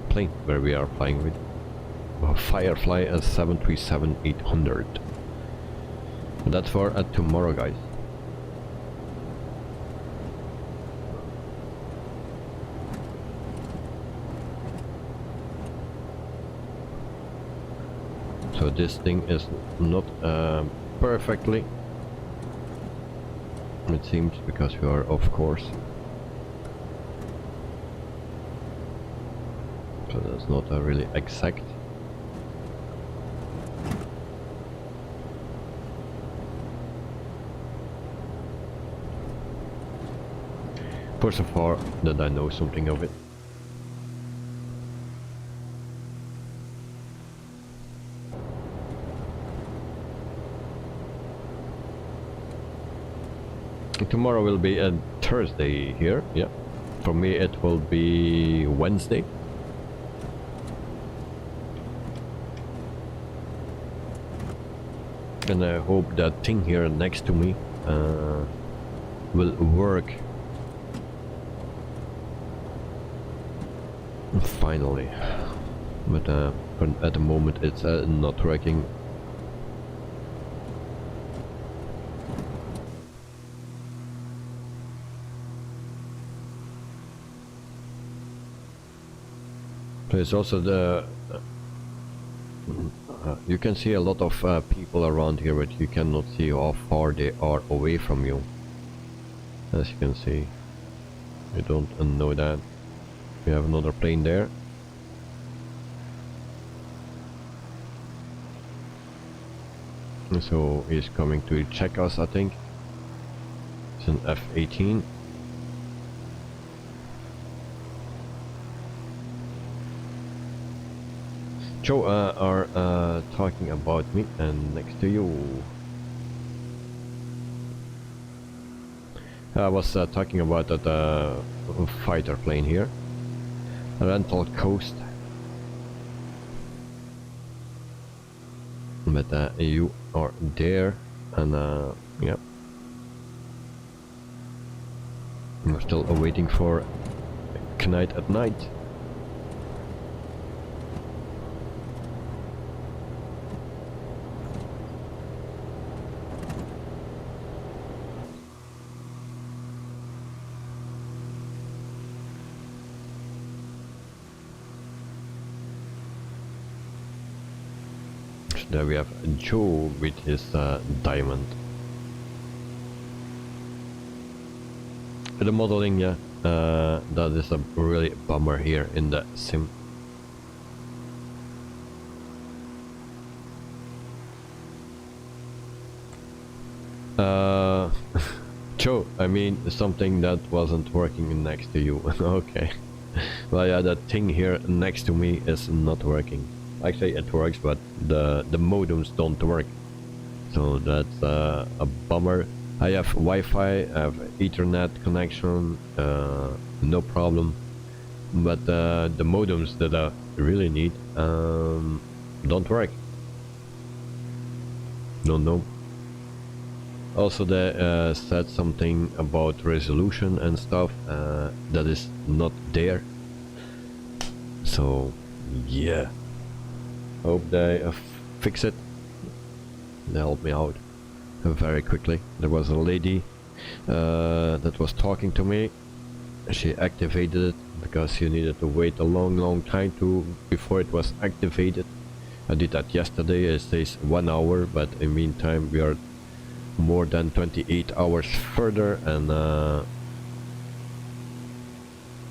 plane where we are flying with. Firefly as 737-800. That's for tomorrow, guys. So this thing is not perfectly, it seems, because we are off course. So that's not really exact. First of all, that I know something of it. Tomorrow will be a Thursday here, yeah. For me it will be Wednesday. And I hope that thing here next to me will work. Finally. But at the moment it's not working. There's also the you can see a lot of people around here, but you cannot see how far they are away from you. As you can see, you don't know that. We have another plane there. So he's coming to check us, I think. It's an F-18. Joe are talking about me, and next to you. I was talking about that fighter plane here. Rental coast. But you are there, and yeah. We're still waiting for Knight at night. There we have Joe with his diamond. The modeling, yeah, that is a really bummer here in the sim. Joe, I mean something that wasn't working next to you. Okay. Well, yeah, that thing here next to me is not working. Actually, it works, but the modems don't work. So that's a bummer. I have Wi-Fi, I have Ethernet connection, no problem. But the modems that I really need don't work. No. Also, they said something about resolution and stuff that is not there. So yeah, hope they fix it. They help me out very quickly. There was a lady that was talking to me. She activated it because you needed to wait a long time before it was activated. I did that yesterday. It says 1 hour, but in the meantime we are more than 28 hours further, and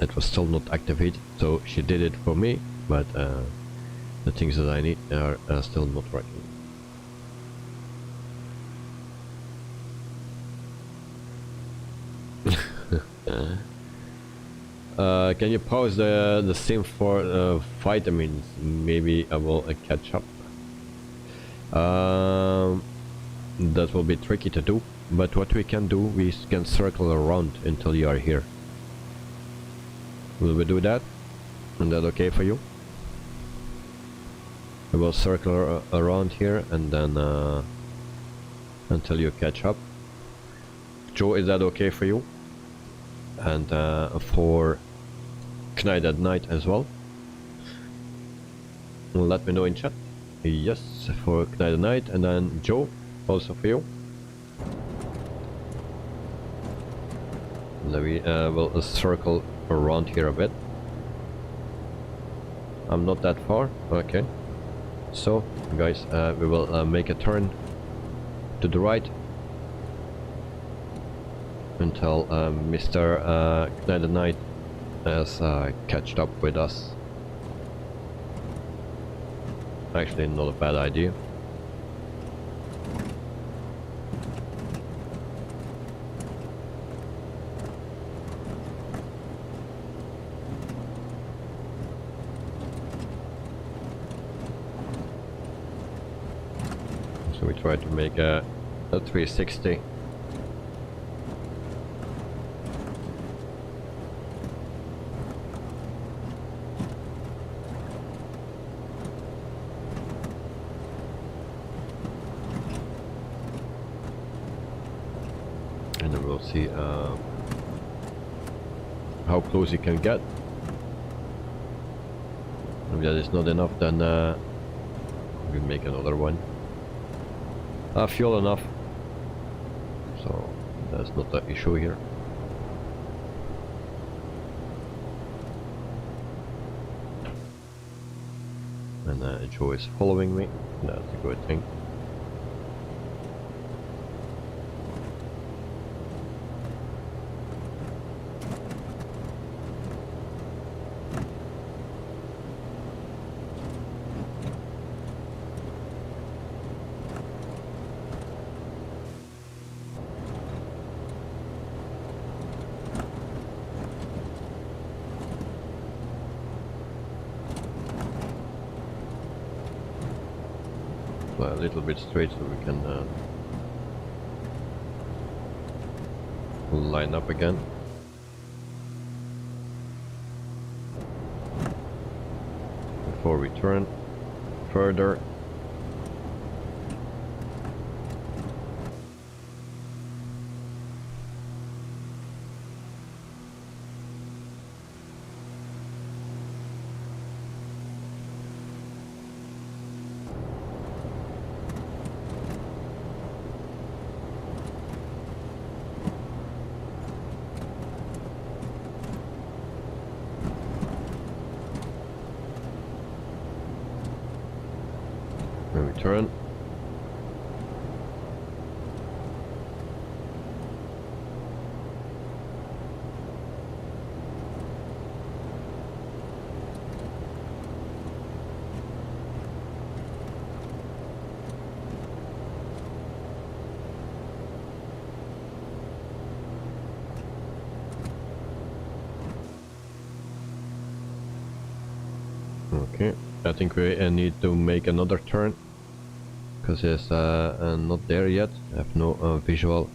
it was still not activated. So she did it for me, but the things that I need are still not working. Can you pause the sim for vitamins? Maybe I will catch up. That will be tricky to do, but what we can do, we can circle around until you are here. Will we do that? Is that okay for you? We will circle around here and then until you catch up. Joe, is that okay for you? And for Knight at Night as well. Let me know in chat. Yes, for Knight at Night, and then Joe, also for you. Then we will circle around here a bit. I'm not that far. Okay. So, guys, we will make a turn to the right until Mr. Knight at Night has catched up with us. Actually, not a bad idea. So we try to make a 360. And then we'll see how close you can get. If that is not enough, then we make another one. Fuel enough, so that's not the issue here. And Joe is following me. That's a good thing. A little bit straight so we can line up again. Before we turn further. When we turn. Okay. I think we need to make another turn, because it's not there yet. I have no visual.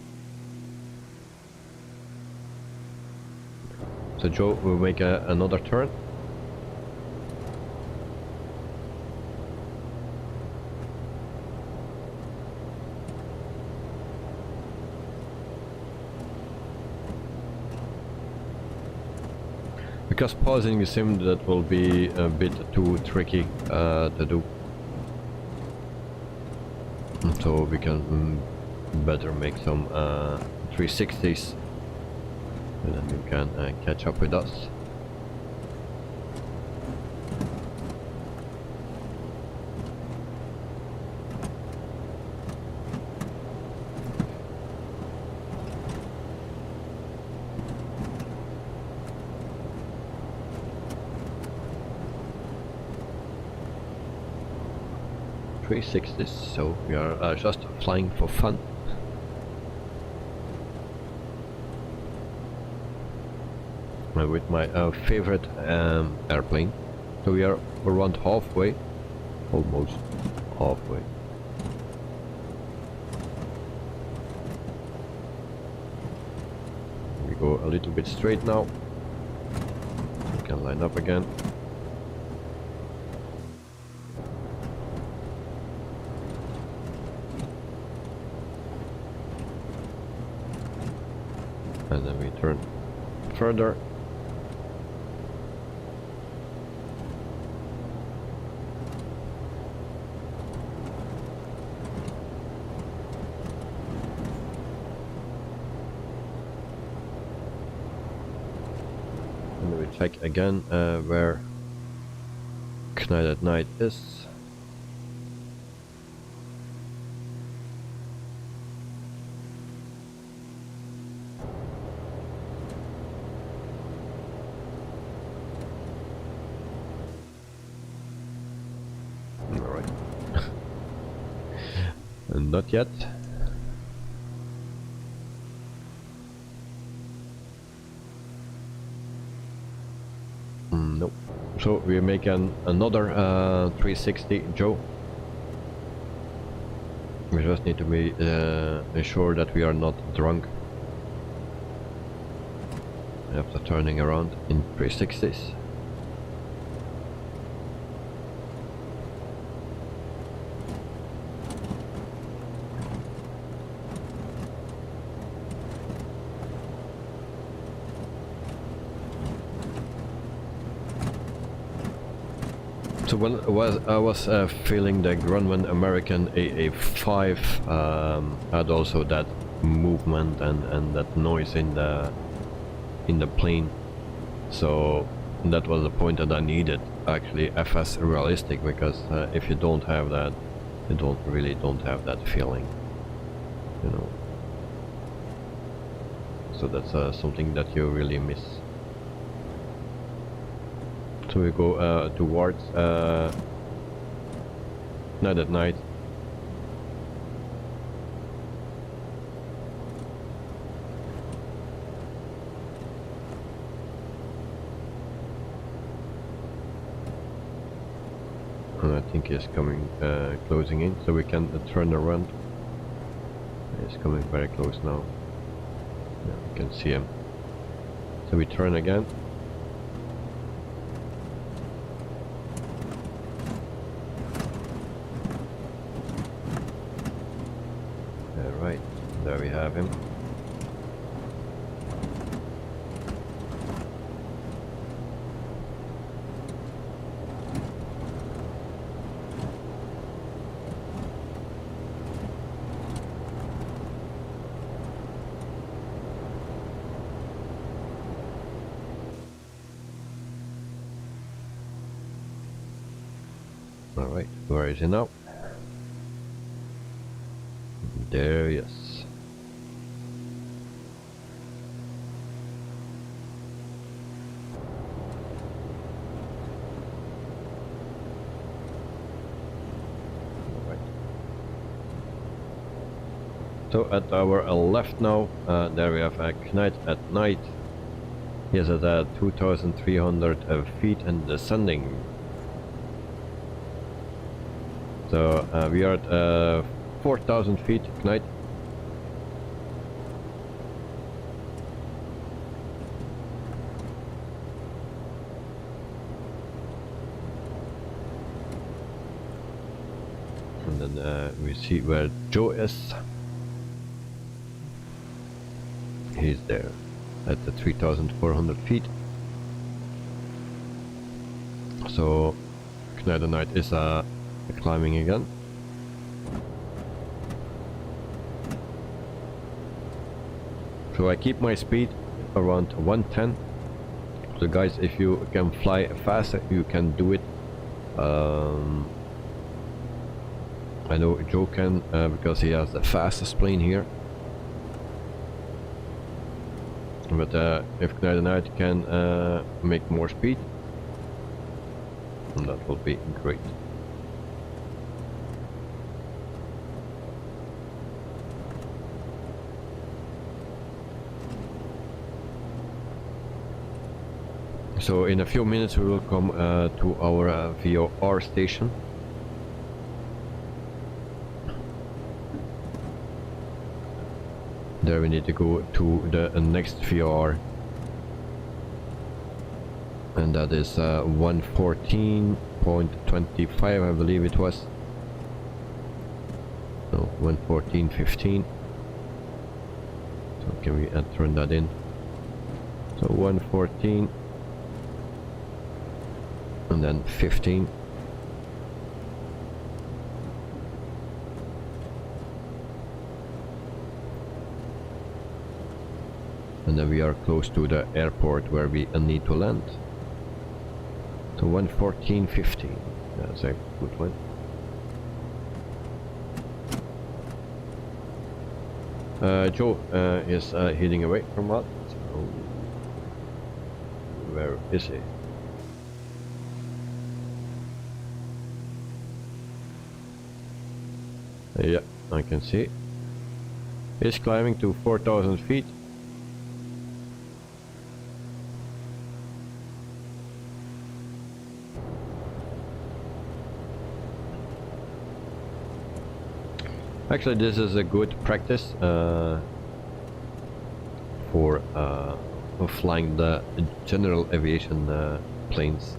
So Joe will make another turn. Because pausing the sim, that will be a bit too tricky to do. So we can better make some 360s, and then you can catch up with us. So we are just flying for fun. With my favorite airplane. So we are around halfway, almost halfway. We go a little bit straight now. We can line up again. And then we turn further. And then we check again where Knight at Night is. Not yet. No. So we make another 360, Joe. We just need to be ensure that we are not drunk after turning around in 360s. So when I was feeling the Grumman American AA5 had also that movement and that noise in the plane. So that was the point that I needed actually FS realistic, because if you don't have that, you don't have that feeling, you know. So that's something that you really miss. So we go towards Night at Night. And I think he's coming, closing in, so we can turn around. He's coming very close now. Yeah, we can see him. So we turn again. Right, there we have him. Alright, where is he now? There he is. Alright. So at our left now, there we have Knight at Night. He is at 2,300 feet and descending. So we are at 4,000 feet tonight. And then we see where Joe is. He's there at the 3,400 feet. So Schneider Knight is climbing again. So I keep my speed around 110. So guys, if you can fly faster, you can do it. I know Joe can because he has the fastest plane here. But if Schneider Knight can make more speed, that will be great. So in a few minutes we will come to our VOR station. There we need to go to the next VOR, and that is 114.25, I believe it was. No, 114.15. So can we turn that in? So 114 and then 15. And then we are close to the airport where we need to land. So 114.15. That's a good one. Joe is heading away from us. So where is he? Yeah, I can see. He's climbing to 4,000 feet. Actually, this is a good practice for flying the general aviation planes.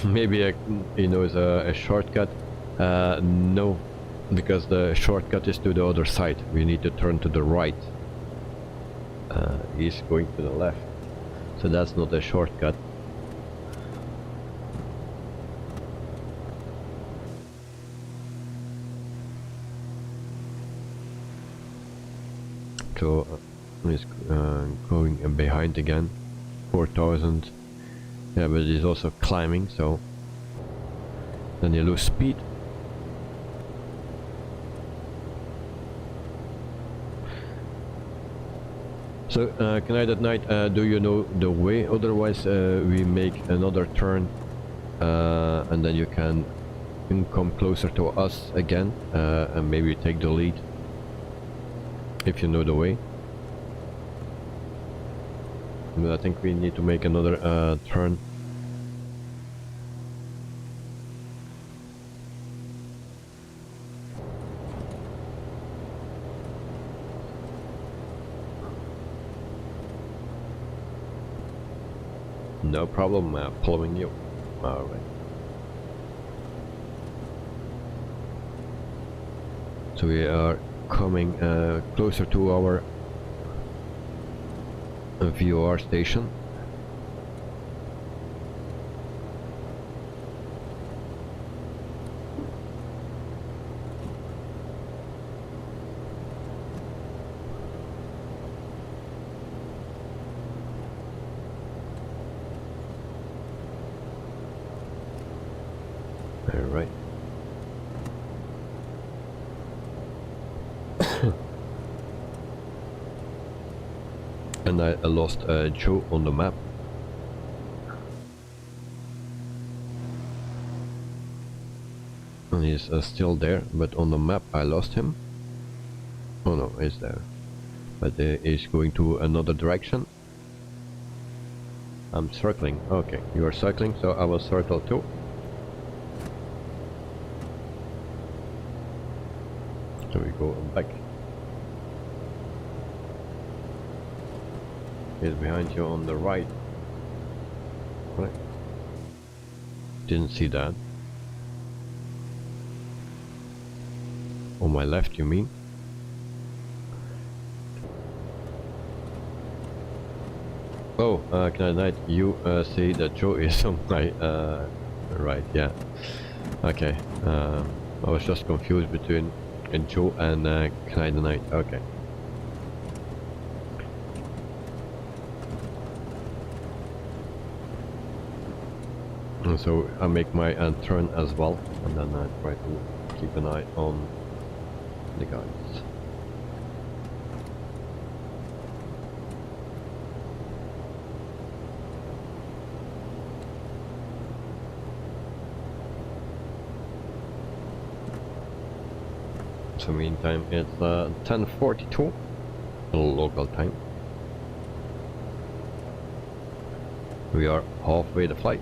Maybe is a shortcut. No, because the shortcut is to the other side. We need to turn to the right. He's going to the left, so that's not a shortcut. So he's going behind again, 4,000. Yeah, but he's also climbing, so then you lose speed. So Schneider Knight, do you know the way? Otherwise we make another turn and then you can come closer to us again and maybe take the lead if you know the way. But I think we need to make another turn. No problem, following you. Alright. So we are coming closer to our VOR station. All right. And I lost Joe on the map. And he's still there, but on the map I lost him. Oh no, he's there. But he's going to another direction. I'm circling. Okay, you are circling, so I will circle too. So we go back. He's behind you on the right. Right. Didn't see that. On my left, you mean? Oh, Knight, you see that Joe is on my right, yeah. Okay, I was just confused between Joe and Knight. Okay. And so I make my turn as well, and then I try to keep an eye on the guys. So meantime it's 10:42 local time. We are halfway the flight.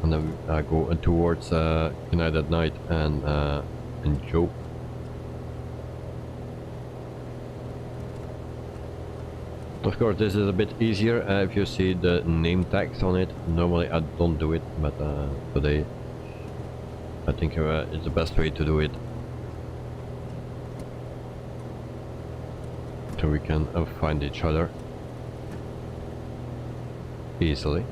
And then I go towards United Night and Joe. Of course, this is a bit easier if you see the name tags on it. Normally I don't do it, but today I think it's the best way to do it. So we can find each other easily.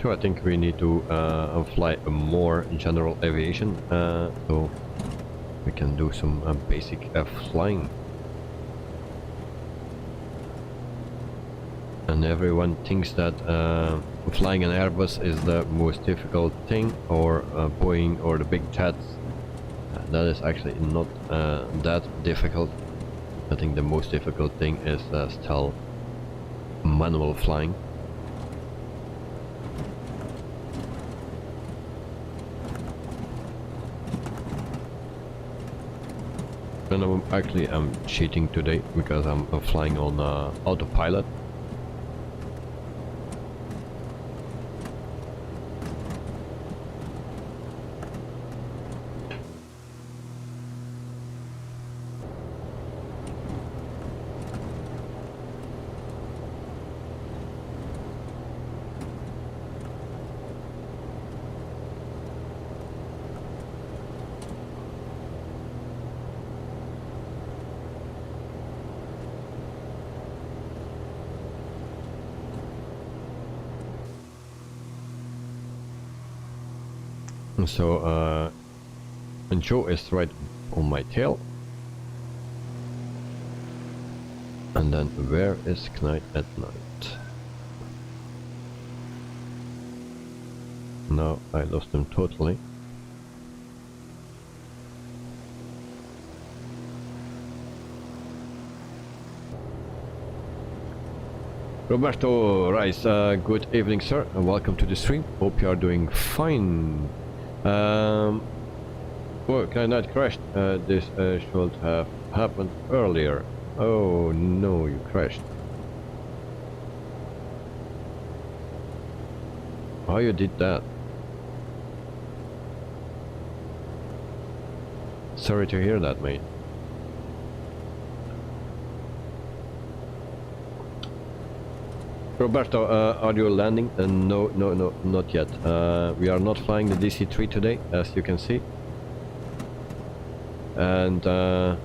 So I think we need to fly more general aviation, so we can do some basic flying. And everyone thinks that flying an Airbus is the most difficult thing, or Boeing or the big jets. That is actually not that difficult. I think the most difficult thing is still manual flying. And I'm cheating today because I'm flying on autopilot. So and Joe is right on my tail. And then where is Knight at night? Now I lost him totally. Roberto Rice, good evening sir, and welcome to the stream. Hope you are doing fine. Well, Knight crashed. This should have happened earlier. Oh no, you crashed. How you did that? Sorry to hear that, mate. Roberto, are you landing? No, not yet. We are not flying the DC-3 today, as you can see. And I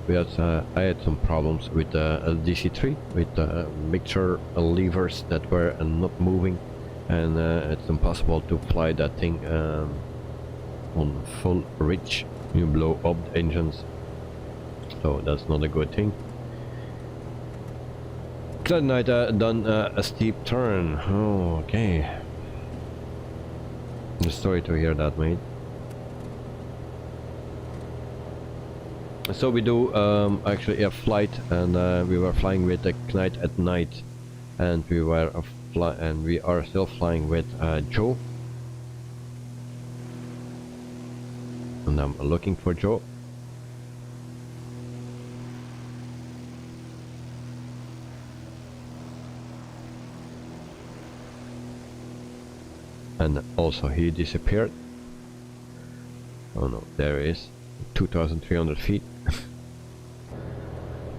had some problems with the DC-3, with mixture levers that were not moving, and it's impossible to fly that thing on full reach. You blow up the engines, so that's not a good thing. Cloud Knight done a steep turn. Oh, okay. Sorry to hear that, mate. So we do actually a flight, and we were flying with the Knight at night, and we are still flying with Joe. And I'm looking for Joe. And also he disappeared. Oh no, there he is. 2,300 feet.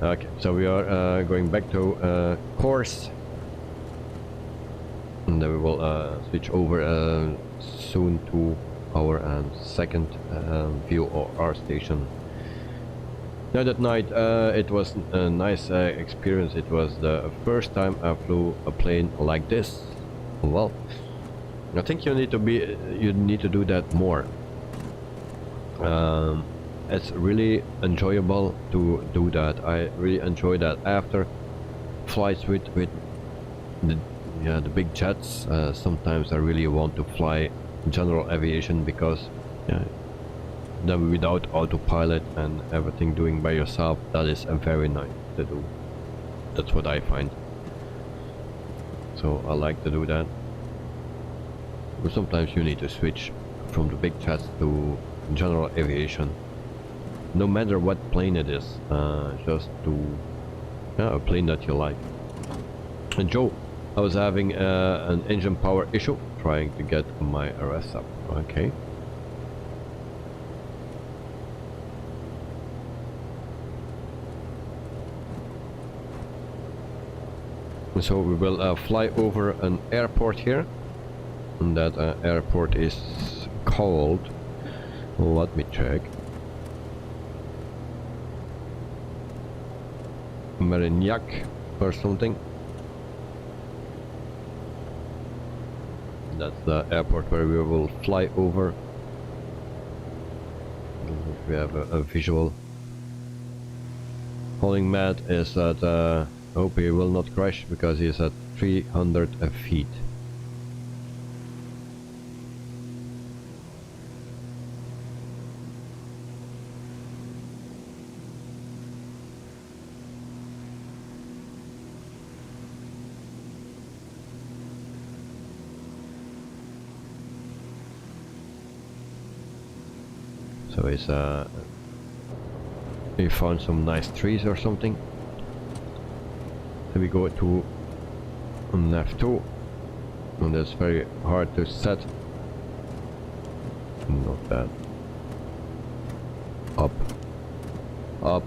Okay, so we are going back to course. And then we will switch over soon to our second view of our station. Now that night it was a nice experience. It was the first time I flew a plane like this. Well, I think you need to do that more. It's really enjoyable to do that. I really enjoy that after flights with the big jets. Sometimes I really want to fly general aviation because then without autopilot and everything doing by yourself, that is very nice to do. That's what I find. So I like to do that. But sometimes you need to switch from the big jets to general aviation, no matter what plane it is, just to a plane that you like. And Joe, I was having an engine power issue trying to get my RS up. Okay. So we will fly over an airport here. And that airport is called, let me check, Marignac or something. That's the airport where we will fly over. We have a visual. Holding Matt is at, hope he will not crash because he's at 300 feet. So it's we found some nice trees or something. So we go to F2, and that's very hard to set. Not bad. Up. Up.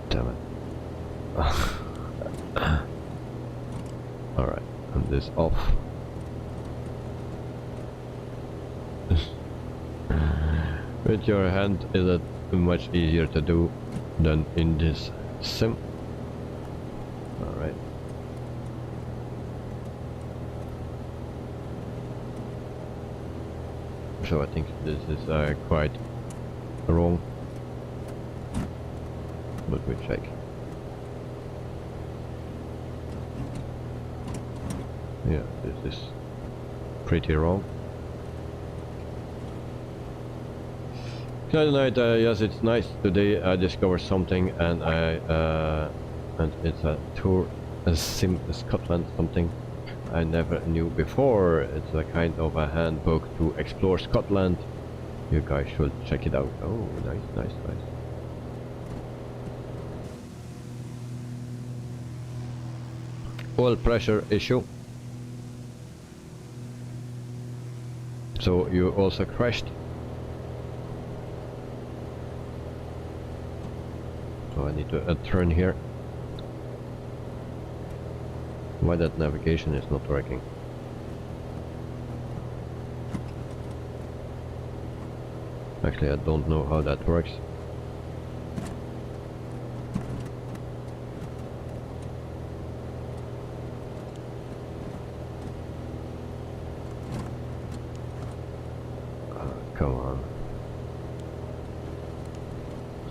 Damn it. Alright, and this off. With your hand is it much easier to do than in this sim. Alright. So I think this is quite wrong. But we check. Yeah, this is pretty wrong. Tonight, yes, it's nice. Today I discovered something, and and it's a tour, a sim Scotland something I never knew before. It's a kind of a handbook to explore Scotland. You guys should check it out. Oh, nice, nice, nice. Oil pressure issue. So you also crashed. So I need to turn here. Why that navigation is not working? Actually, I don't know how that works. Come on.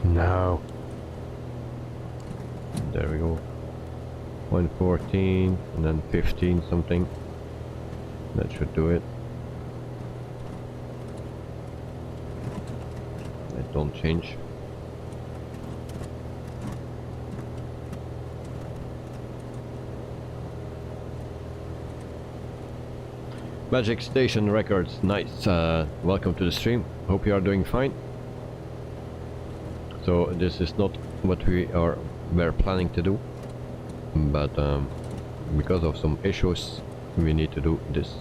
No. There we go. 14 and then 15 something. That should do it. It don't change. Magic Station Records, nice. Welcome to the stream. Hope you are doing fine. So this is not what we're planning to do, but because of some issues, we need to do this.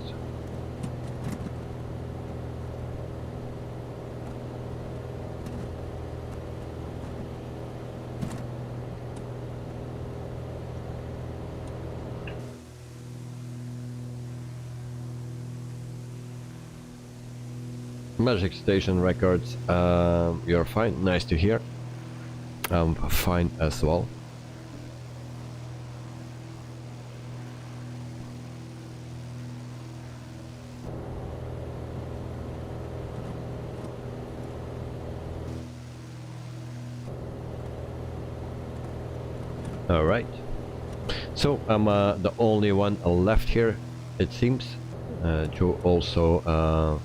Magic Station Records, you're fine, nice to hear. I'm fine as well. Alright, so I'm the only one left here, it seems. Joe also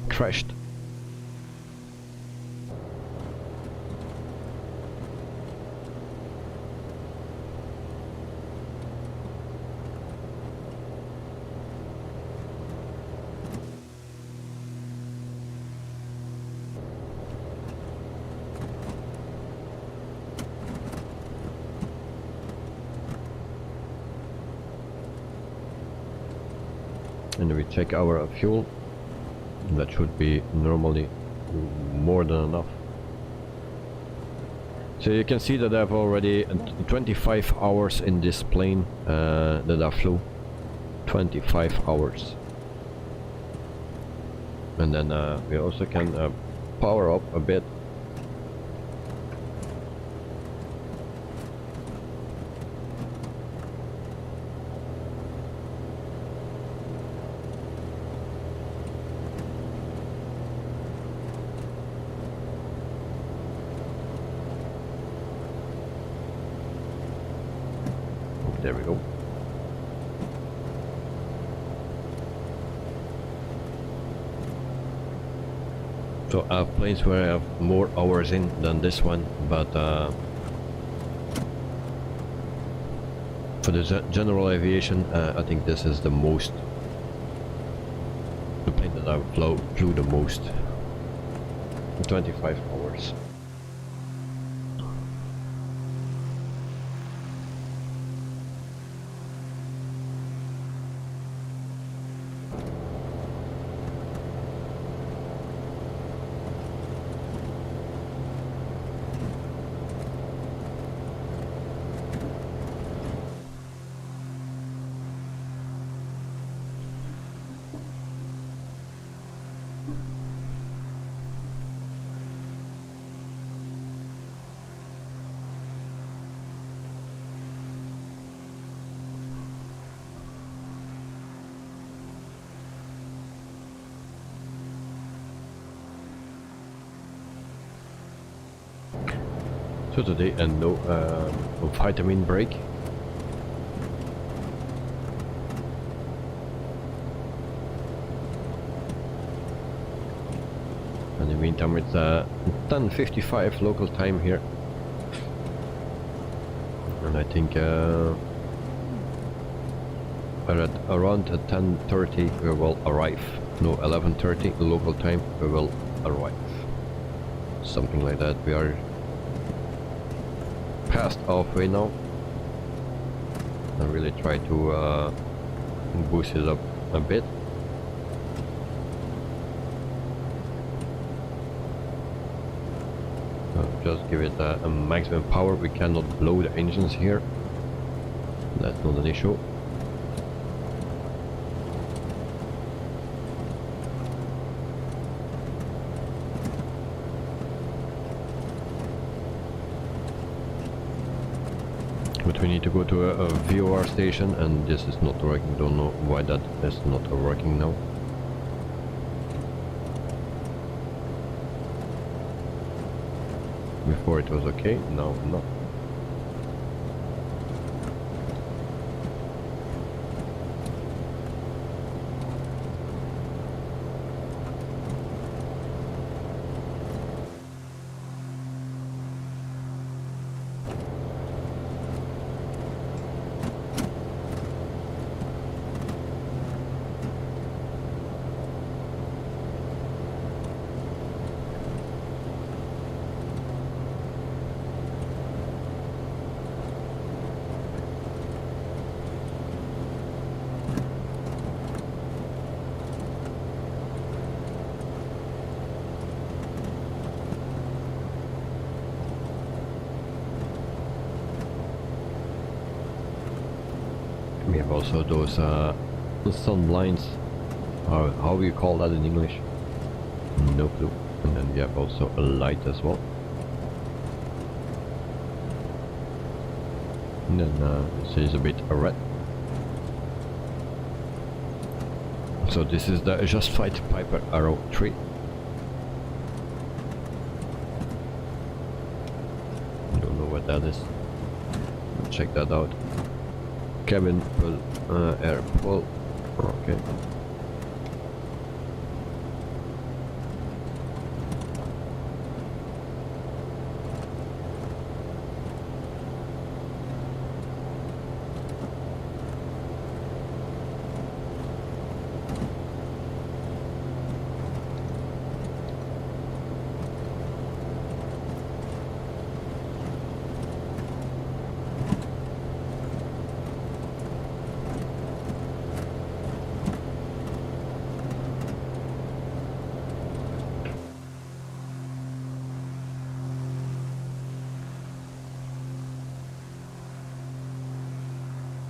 crashed. And we check our fuel. That should be normally more than enough. So you can see that I've already 25 hours in this plane that I flew. 25 hours. And then we also can power up a bit. There we go. So I have planes where I have more hours in than this one, but for the general aviation, I think this is the most, the plane that I flew the most. 25 hours. So today no vitamin break. In the meantime it's 10:55 local time here. And I think around 10:30 we will arrive. No, 11:30 local time we will arrive. Something like that. We are past halfway now. I really try to boost it up a bit. Just give it a maximum power. We cannot blow the engines here. That's not an issue. But we need to go to a VOR station, and this is not working. Don't know why that is not working now. Before it was okay, now not. also those sun blinds, or how you call that in English? No clue. And then we have also a light as well. And then it says a bit red. So this is the Just Fight Piper Arrow 3. Don't know what that is. Check that out. Cabin pull, air pull. Okay.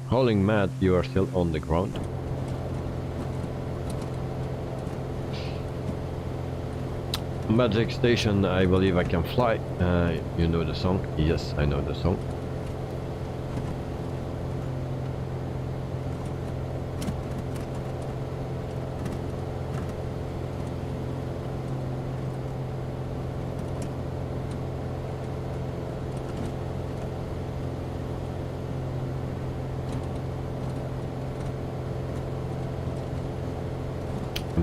Hauling mad, you are still on the ground. Magic Station, I believe I can fly. You know the song? Yes, I know the song.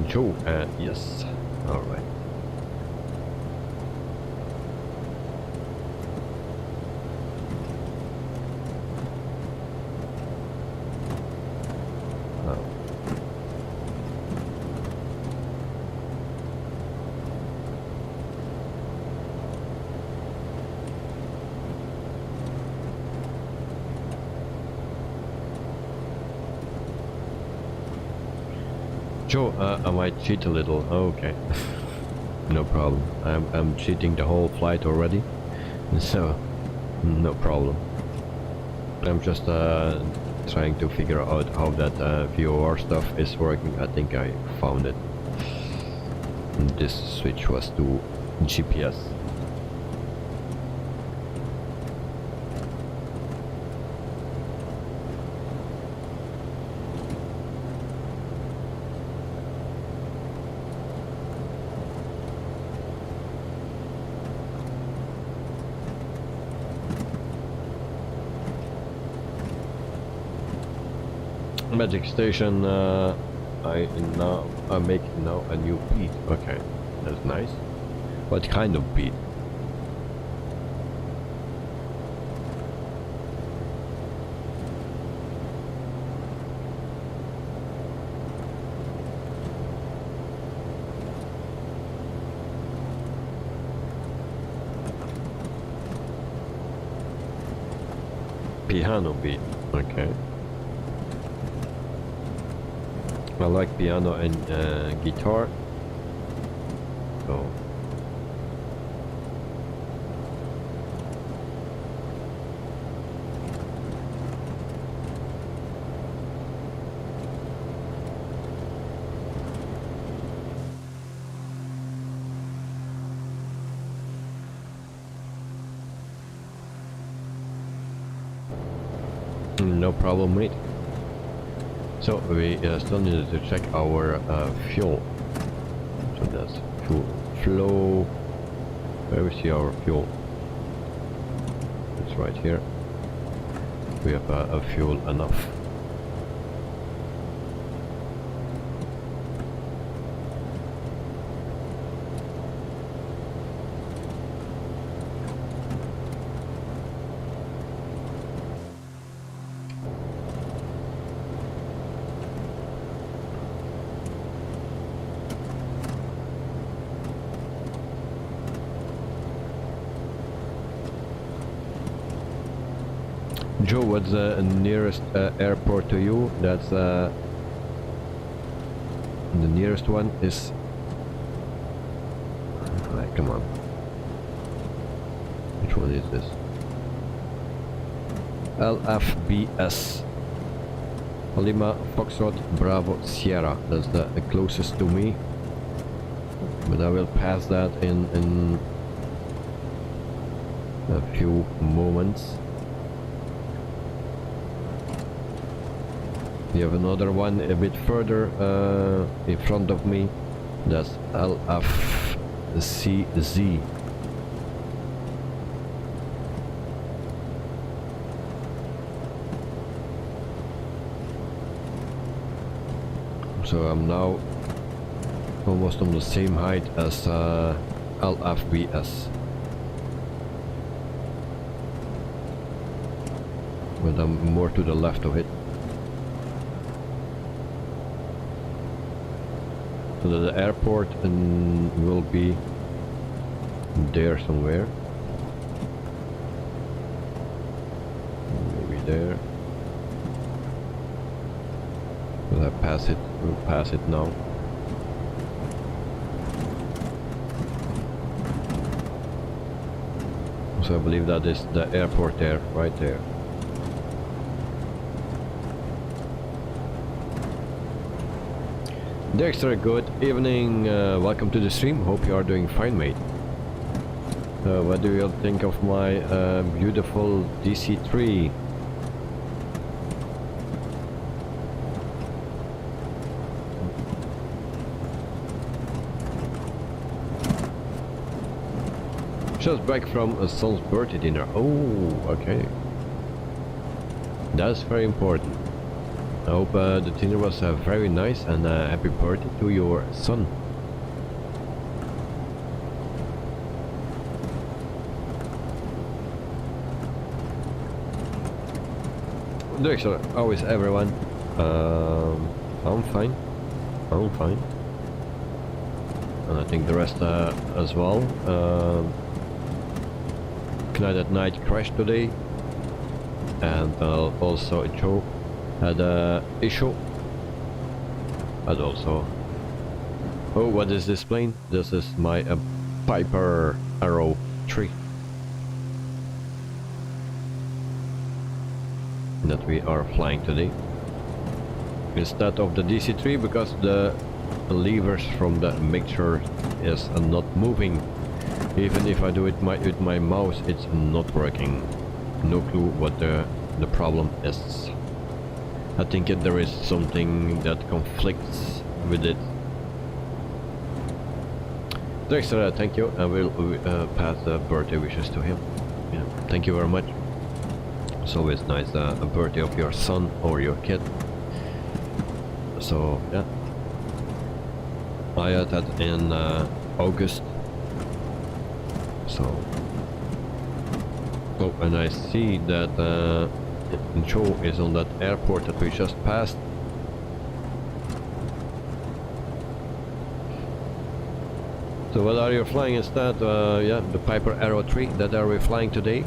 Joe, yes, all right. Joe, I might cheat a little. Okay, no problem. I'm cheating the whole flight already, so no problem. I'm just trying to figure out how that VOR stuff is working. I think I found it. And this switch was to GPS. Magic Station, I make now a new beat. Okay, that's nice. What kind of beat? Piano beat. Okay. I like piano and guitar, so no problem, mate. So we still needed to check our fuel. So that's fuel flow. Where we see our fuel? It's right here. We have a fuel enough. Joe, what's the nearest airport to you? That's the nearest one is. Right, come on. Which one is this? LFBS. Lima Foxtrot Bravo Sierra. That's the closest to me. But I will pass that in a few moments. We have another one a bit further in front of me. That's LFCZ. So I'm now almost on the same height as LFBS. But I'm more to the left of it. So the airport will be there somewhere. Maybe there. Will I pass it? We'll pass it now. So I believe that is the airport there, right there. Dexter, good evening, welcome to the stream, hope you are doing fine, mate. What do you think of my beautiful DC-3? Just back from a son's birthday dinner. Oh, okay. That's very important. I hope the dinner was very nice, and happy birthday to your son. Dexter, how is everyone? I'm fine. I'm fine. And I think the rest as well. Knight at Night crashed today, and also Joe had a issue, and also, oh, what is this plane? This is my Piper Arrow 3 that we are flying today instead of the DC-3, because the levers from the mixture is not moving. Even if I do it with my mouse, it's not working. No clue what the problem is. I think there is something that conflicts with it. Dexter, thank you. I will pass the birthday wishes to him. Yeah, thank you very much. It's always nice, a birthday of your son or your kid. So yeah, I had that in August. So, oh, and I see that Joe is on that airport that we just passed. So what are you flying instead? Yeah, the Piper Arrow 3 that are we flying today.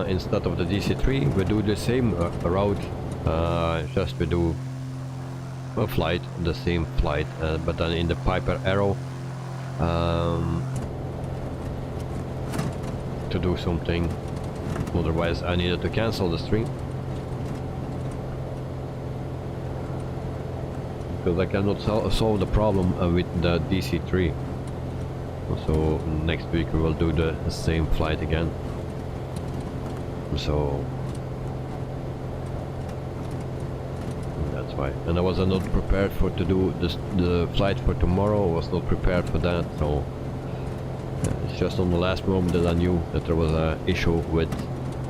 Instead of the DC-3, we do the same route, just we do a flight, the same flight, but then in the Piper Arrow. To do something, otherwise I needed to cancel the stream because I cannot solve the problem with the DC-3. So next week we will do the same flight again. So that's why, and I was not prepared to do this, the flight for tomorrow. I was not prepared for that, so it's just on the last moment that I knew that there was an issue with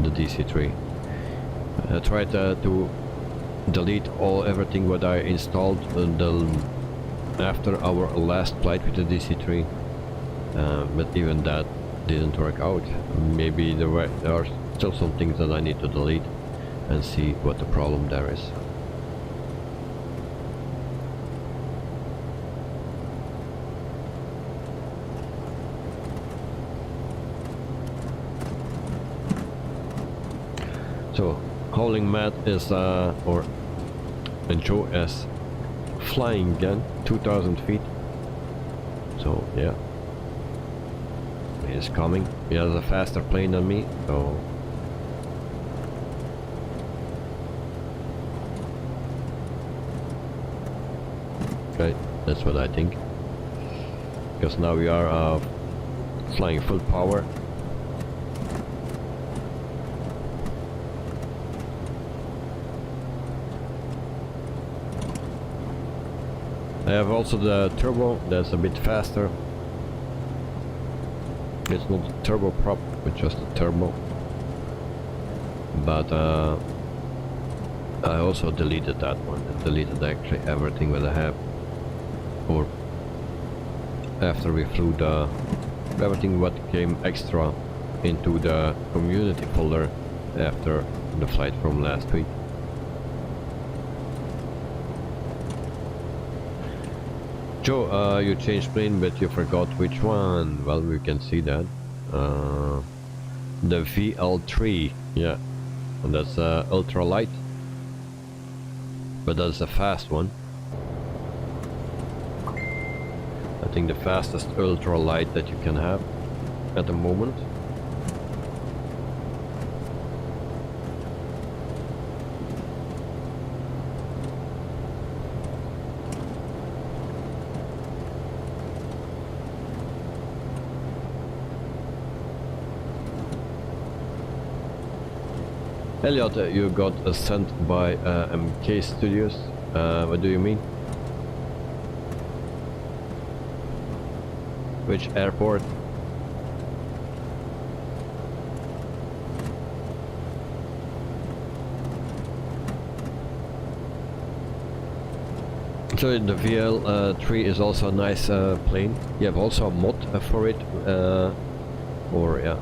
the DC-3. I tried to delete everything what I installed after our last flight with the DC-3, but even that didn't work out. Maybe there are still some things that I need to delete and see what the problem there is. So, Howling Matt is, or Joe is flying again, 2,000 feet. So, yeah. He is coming. He has a faster plane than me, so... Okay, that's what I think. Because now we are flying full power. I have also the turbo, that's a bit faster. It's not a turbo prop, but just a turbo. But I also deleted that one. I deleted actually everything that I have. Or after we flew the everything what came extra into the community folder after the flight from last week. Joe, you changed plane, but you forgot which one. Well, we can see that. The VL3, yeah, and that's ultra light, but that's a fast one. I think the fastest ultra light that you can have at the moment. Elliot, you got sent by MK Studios. What do you mean? Which airport? So the VL3 is also a nice plane. You have also a mod for it, or yeah,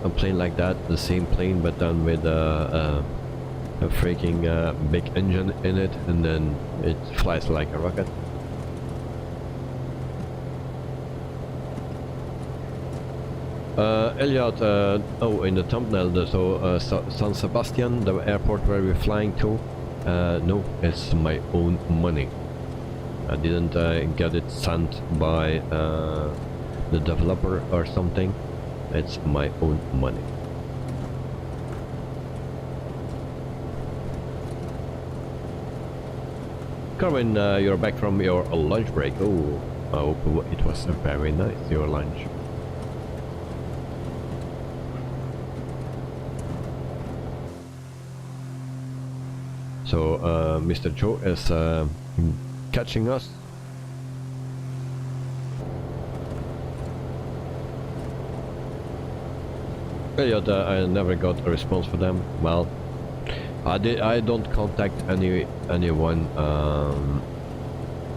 a plane like that, the same plane but done with a freaking big engine in it, and then it flies like a rocket. Elliot, oh, in the thumbnail, so San Sebastian, the airport where we're flying to, no, it's my own money. I didn't get it sent by the developer or something. It's my own money. Carmen, you're back from your lunch break. Oh, I hope it was very nice, your lunch. So, Mr. Joe is catching us. Elliot, I never got a response for them. Well, I don't contact anyone.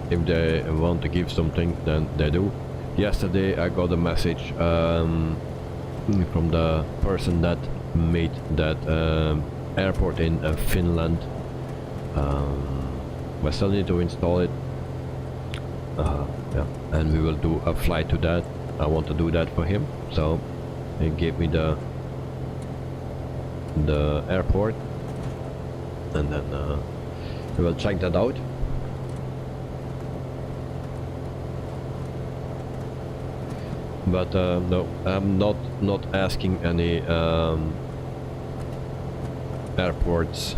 If they want to give something, then they do. Yesterday I got a message from the person that made that airport in Finland. I still need to install it. Yeah, and we will do a flight to that. I want to do that for him, so he gave me the airport, and then we will check that out. But no, I'm not asking any airports.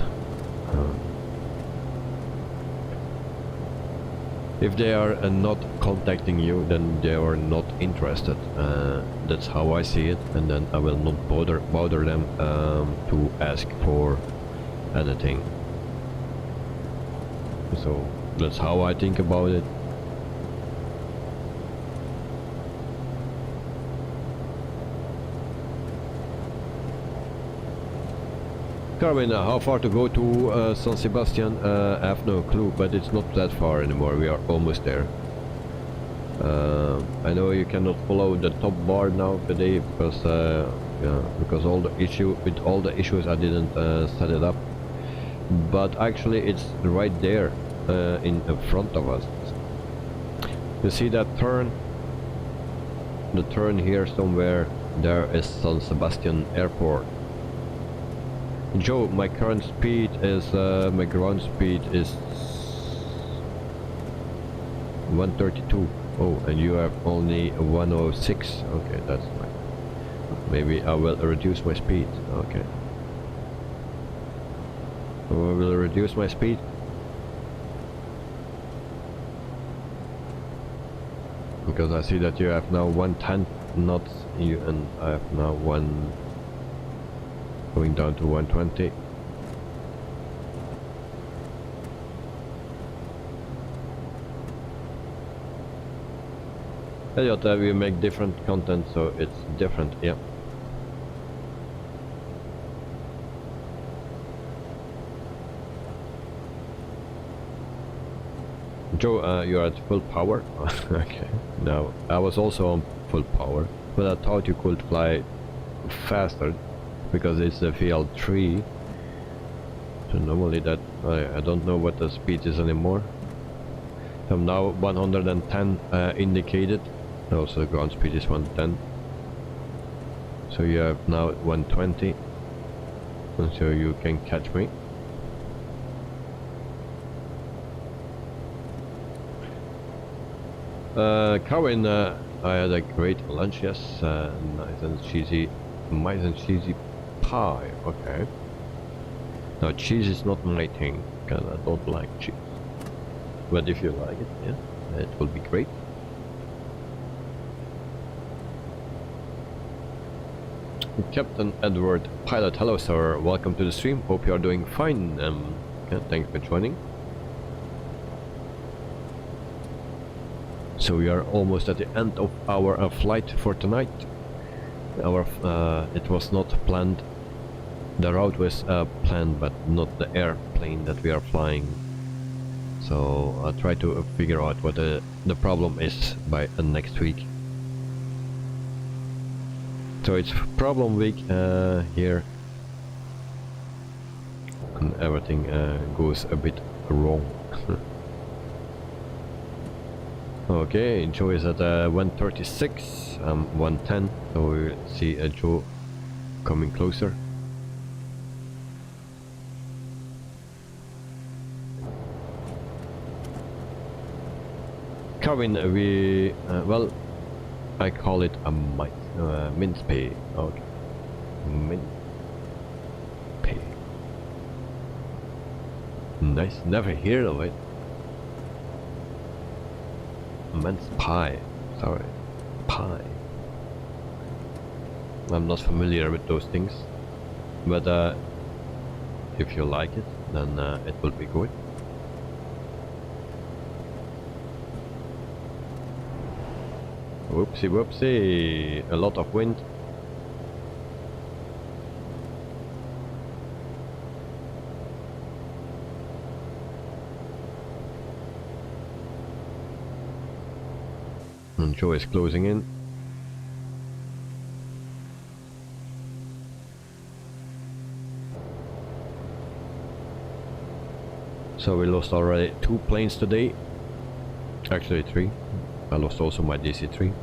If they are not contacting you, then they are not interested. That's how I see it, and then I will not bother them to ask for anything. So that's how I think about it. Carmen, how far to go to San Sebastian? I have no clue, but it's not that far anymore. We are almost there. I know you cannot follow the top bar now today because yeah, because all the issues I didn't set it up. But actually, it's right there in front of us. You see that turn? The turn here somewhere. There is San Sebastian Airport. Joe, my current speed is, my ground speed is 132. Oh, and you have only 106. Okay, that's fine. Maybe I will reduce my speed. Okay. So I will reduce my speed. Because I see that you have now 110 knots, and I have now going down to 120. Elliot, we make different content, so it's different, yeah. Joe, you're at full power? Okay. No, I was also on full power, but I thought you could fly faster because it's the VL3. So normally that I don't know what the speed is anymore. So now 110 indicated. Also the ground speed is 110. So you have now 120, and so you can catch me. Carwin, I had a great lunch, yes. Nice and cheesy pie. Okay. Now cheese is not my thing, because I don't like cheese. But if you like it, yeah, it will be great. Captain Edward Pilot, hello sir, welcome to the stream. Hope you are doing fine. Yeah, thanks for joining. So we are almost at the end of our flight for tonight. It was not planned. The route was planned, but not the airplane that we are flying. So I'll try to figure out what the problem is by next week. So it's problem week here, and everything goes a bit wrong. Okay, Joe is at 136, 110, so we see Joe coming closer. Carvin, we, well, I call it a mince pay. Okay, mince pay. Nice, never heard of it. Mince pie, sorry, pie. I'm not familiar with those things, but if you like it, then it will be good. Whoopsie whoopsie, a lot of wind. And Joe is closing in. So we lost already 2 planes today. Actually 3. I lost also my DC-3.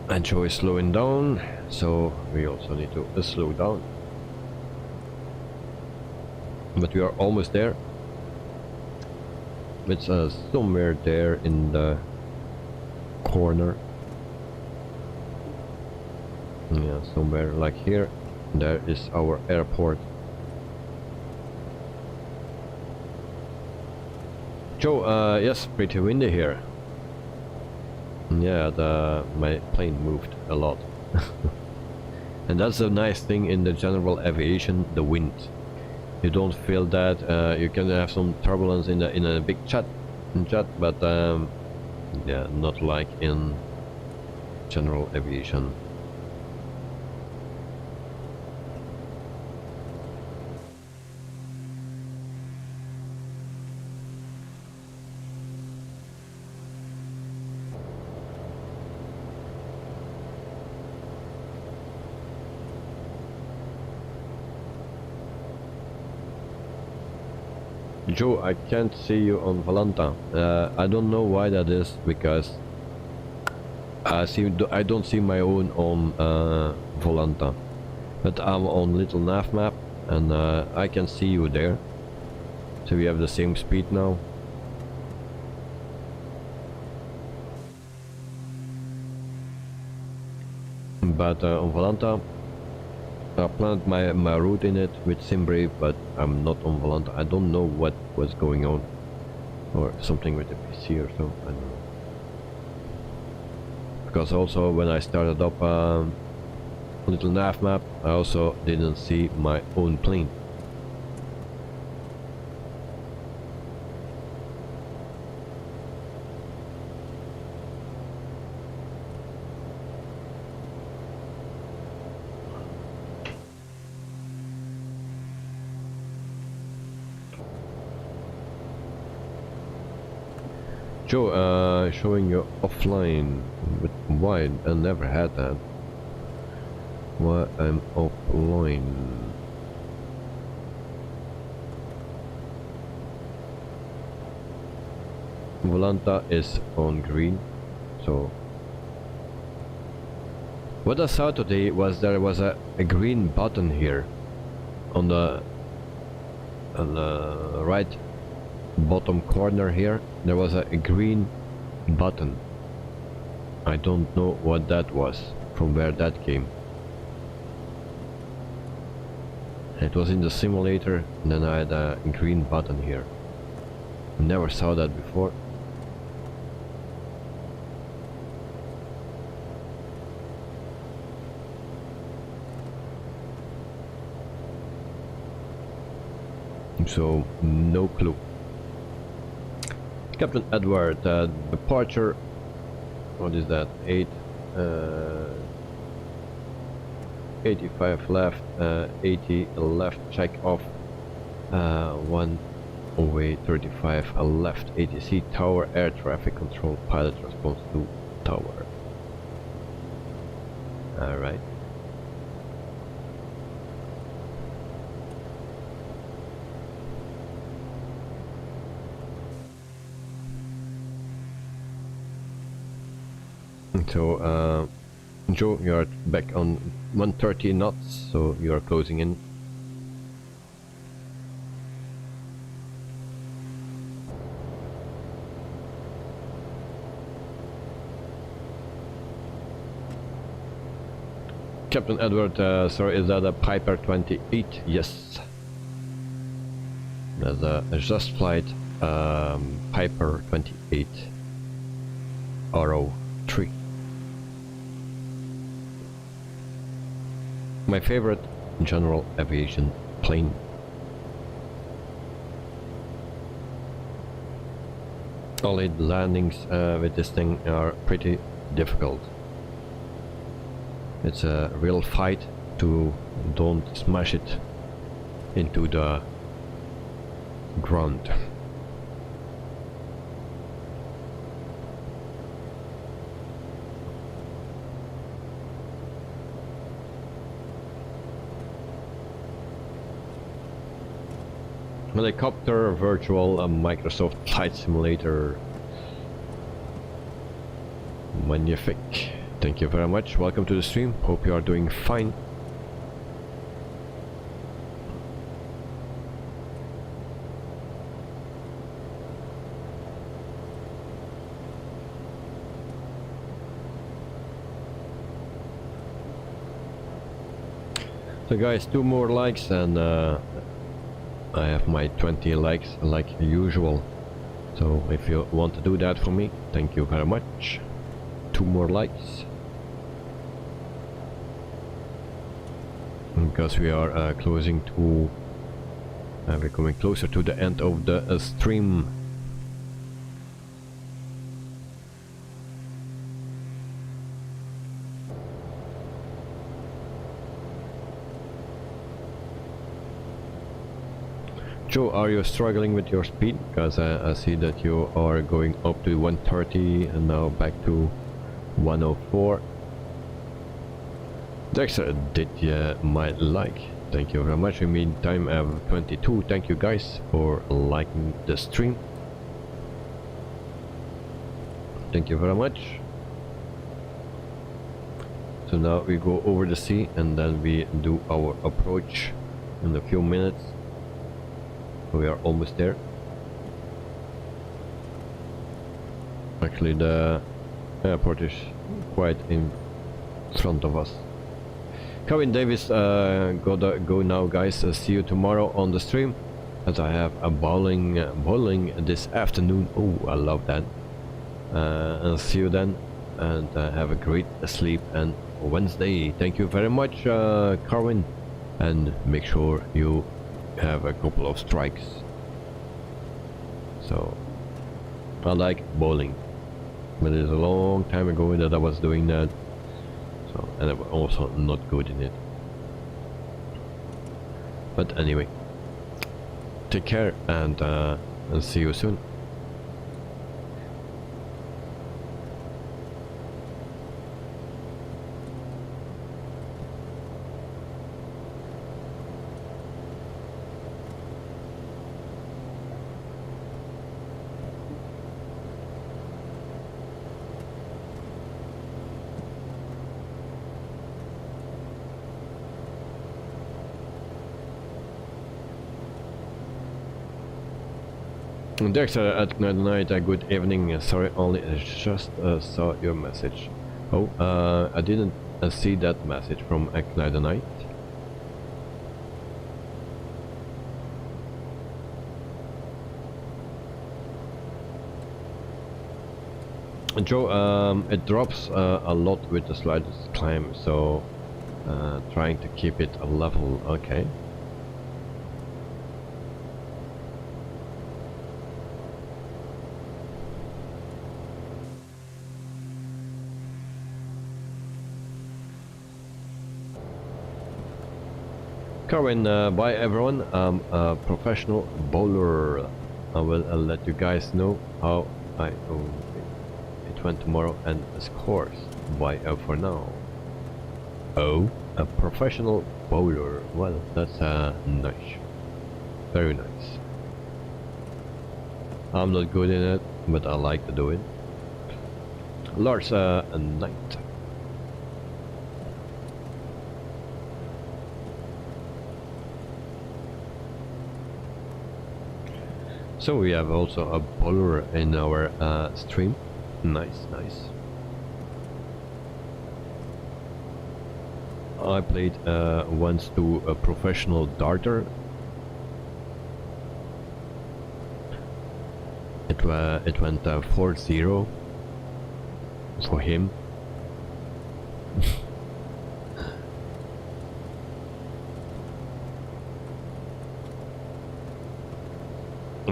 And Joe is slowing down, so we also need to slow down. But we are almost there. It's somewhere there in the corner. Yeah, somewhere like here. There is our airport. Joe, yes, pretty windy here. Yeah, my plane moved a lot. And that's the nice thing in the general aviation, the wind. You don't feel that. You can have some turbulence in a big jet, but yeah, not like in general aviation. Joe, I can't see you on Volanta. I don't know why that is, because I don't see my own on Volanta, but I'm on little nav map, and I can see you there. So we have the same speed now. But on Volanta, I planned my route in it with Simbrave, but I'm not on Volanta. I don't know what was going on. Or something with the PC or so, I don't know. Because also when I started up little nav map, I also didn't see my own plane. Joe, showing you offline, but why? I never had that. Why I'm offline? Volanta is on green, so what I saw today was there was a green button here on the right bottom corner here. There was a green button. I don't know what that was, from where that came. It was in the simulator, and then I had a green button here. Never saw that before. So, no clue. Captain Edward, departure, what is that, 85 left, 80 left, check off, 108, 35 left, ATC tower, air traffic control, pilot response to tower. Alright. So, Joe, you are back on 130 knots, so you are closing in. Captain Edward, sorry, is that a Piper 28? Yes. That's a just flight Piper 28 RO3. My favorite general aviation plane. All the landings with this thing are pretty difficult. It's a real fight to don't smash it into the ground. Helicopter virtual Microsoft Flight Simulator. Magnifique. Thank you very much. Welcome to the stream. Hope you are doing fine. So guys, 2 more likes and I have my 20 likes like usual. So if you want to do that for me, thank you very much. 2 more likes. Because we are closing to we're coming closer to the end of the stream. Joe, are you struggling with your speed? Because I see that you are going up to 130 and now back to 104. Dexter, did you might like? Thank you very much. In the meantime, I have 22. Thank you guys for liking the stream. Thank you very much. So now we go over the sea and then we do our approach in a few minutes. We are almost there. Actually the airport is quite in front of us. Kevin Davis, gotta go now, guys. See you tomorrow on the stream, as I have a bowling this afternoon. Oh, I love that. And see you then, and have a great sleep and Wednesday. Thank you very much, Carwin, and make sure you have a couple of strikes. So I like bowling, but it's a long time ago that I was doing that, so, and I'm also not good in it. But anyway, take care, and see you soon. Dexter at night, good evening. Sorry, only just saw your message. Oh, I didn't see that message from Ignite the Night. Joe, it drops a lot with the slightest climb, so trying to keep it a level. Okay. Carwin, bye everyone. I'm a professional bowler. I will let you guys know how it went tomorrow and the scores. Bye for now. Oh, a professional bowler. Well, that's nice. Very nice. I'm not good in it, but I like to do it. Lars, a knight. So we have also a bowler in our stream. Nice, nice. I played once to a professional darter. It went 4-0 for him.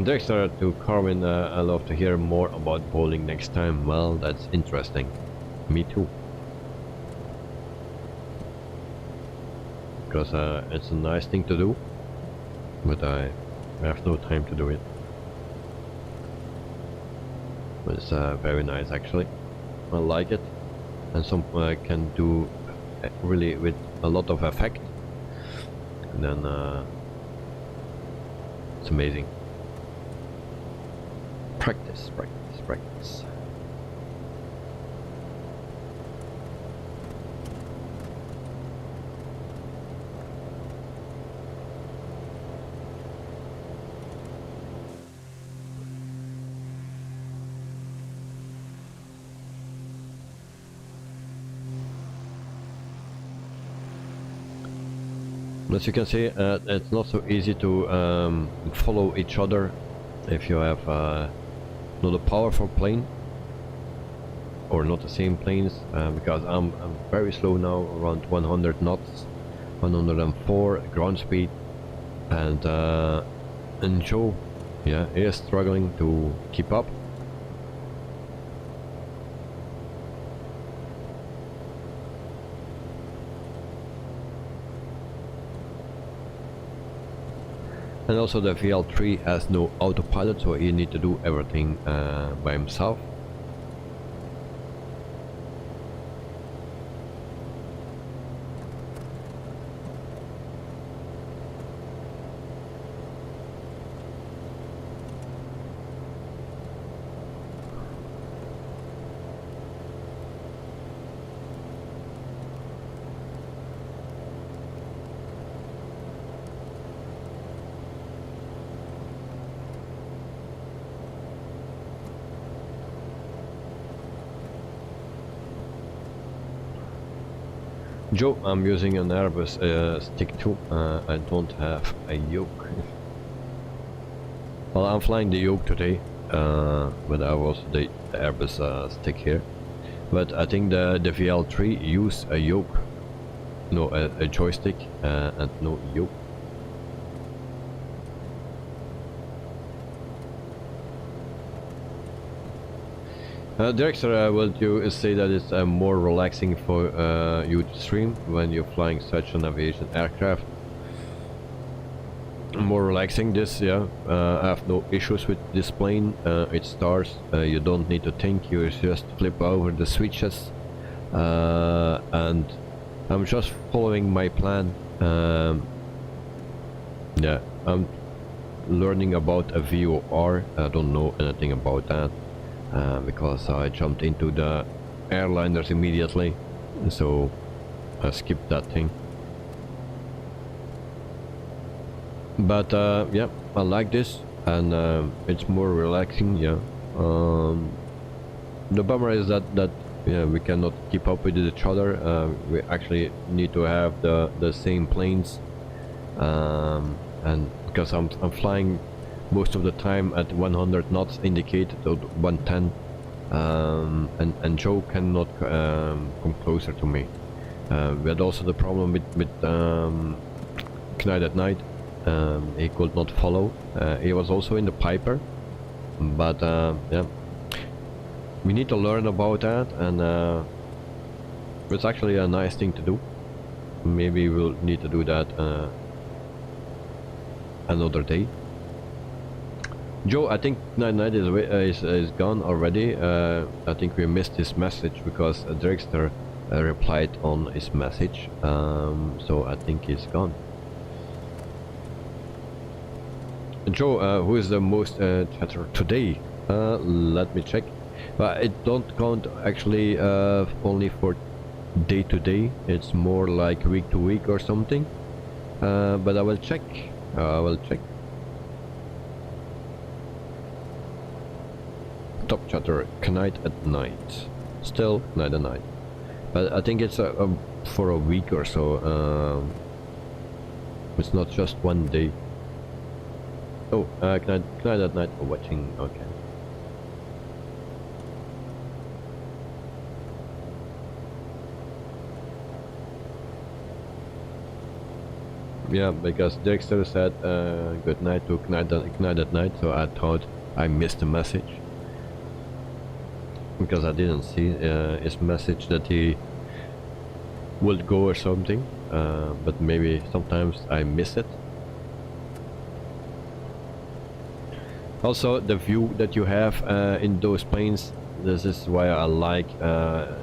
Dexter to Carwin, I love to hear more about bowling next time. Well, that's interesting. Me too. Because it's a nice thing to do, but I have no time to do it. But it's very nice actually. I like it, and some can do really with a lot of effect, and then it's amazing. Practice, practice, practice. As you can see, it's not so easy to follow each other if you have not a powerful plane or not the same planes, because I'm very slow now, around 100 knots, 104 ground speed, and Joe, yeah, is struggling to keep up. And also the VL3 has no autopilot, so you need to do everything by himself. Joe, I'm using an Airbus stick too. I don't have a yoke. Well, I'm flying the yoke today, but I was the Airbus stick here. But I think the VL3 use a yoke, no, a joystick and no yoke. Director, would you say that it's more relaxing for you to stream when you're flying such an aviation aircraft? More relaxing, this, yeah. I have no issues with this plane. It stars, you don't need to think, you just flip over the switches. And I'm just following my plan. Yeah, I'm learning about a VOR. I don't know anything about that. Because I jumped into the airliners immediately, so I skipped that thing. But yeah, I like this, and it's more relaxing. Yeah. The bummer is that yeah, we cannot keep up with each other. We actually need to have the same planes, and because I'm flying most of the time at 100 knots indicated, or 110, and Joe cannot come closer to me. We had also the problem with Knight at Night. He could not follow. He was also in the Piper, but yeah, we need to learn about that, and it's actually a nice thing to do. Maybe we'll need to do that another day. Joe, I think Night is gone already. I think we missed his message because Dragster replied on his message, so I think he's gone. Joe, who is the most chatter today? Let me check. But it don't count actually only for day to day. It's more like week to week or something. But I will check. I will check. Top chatter, Knight at Night. Still Knight at Night. But I think it's for a week or so. It's not just one day. Oh, Knight at Night watching. Okay. Yeah, because Dexter said good night to Knight at Night, so I thought I missed the message. Because I didn't see his message that he would go or something, but maybe sometimes I miss it. Also, the view that you have in those planes, this is why I like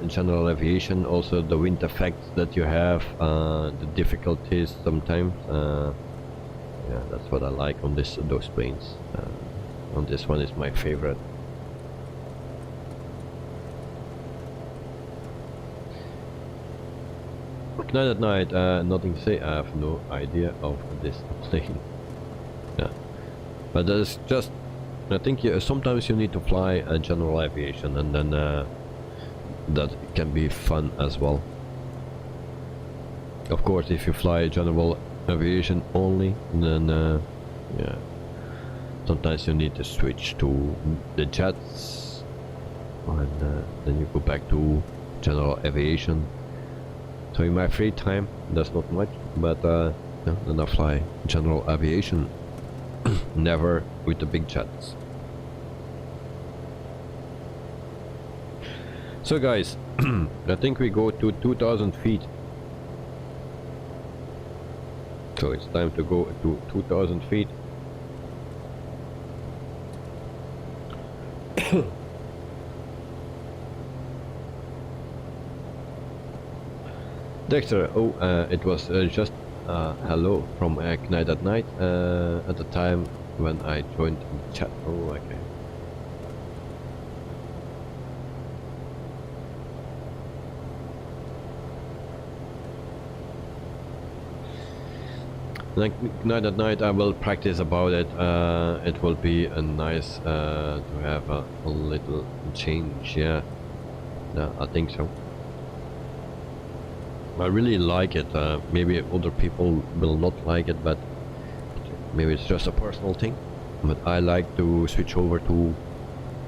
general aviation. Also the wind effect that you have, the difficulties sometimes. Yeah, that's what I like on those planes. On this one is my favorite. Knight at Night, nothing to say. I have no idea of this plane. Yeah, but there's just, I think sometimes you need to fly a general aviation, and then that can be fun as well. Of course, if you fly general aviation only, then yeah, sometimes you need to switch to the jets, and then you go back to general aviation. So in my free time, that's not much, but yeah, then I fly general aviation. Never with the big jets. So guys, I think we go to 2000 feet. So it's time to go to 2000 feet. Dexter, oh, it was just hello from Knight at Night at the time when I joined the chat. Oh, okay. Like Knight at Night, I will practice about it. It will be a nice to have a little change. Yeah, I think so. I really like it. Maybe other people will not like it, but maybe it's just a personal thing. But I like to switch over to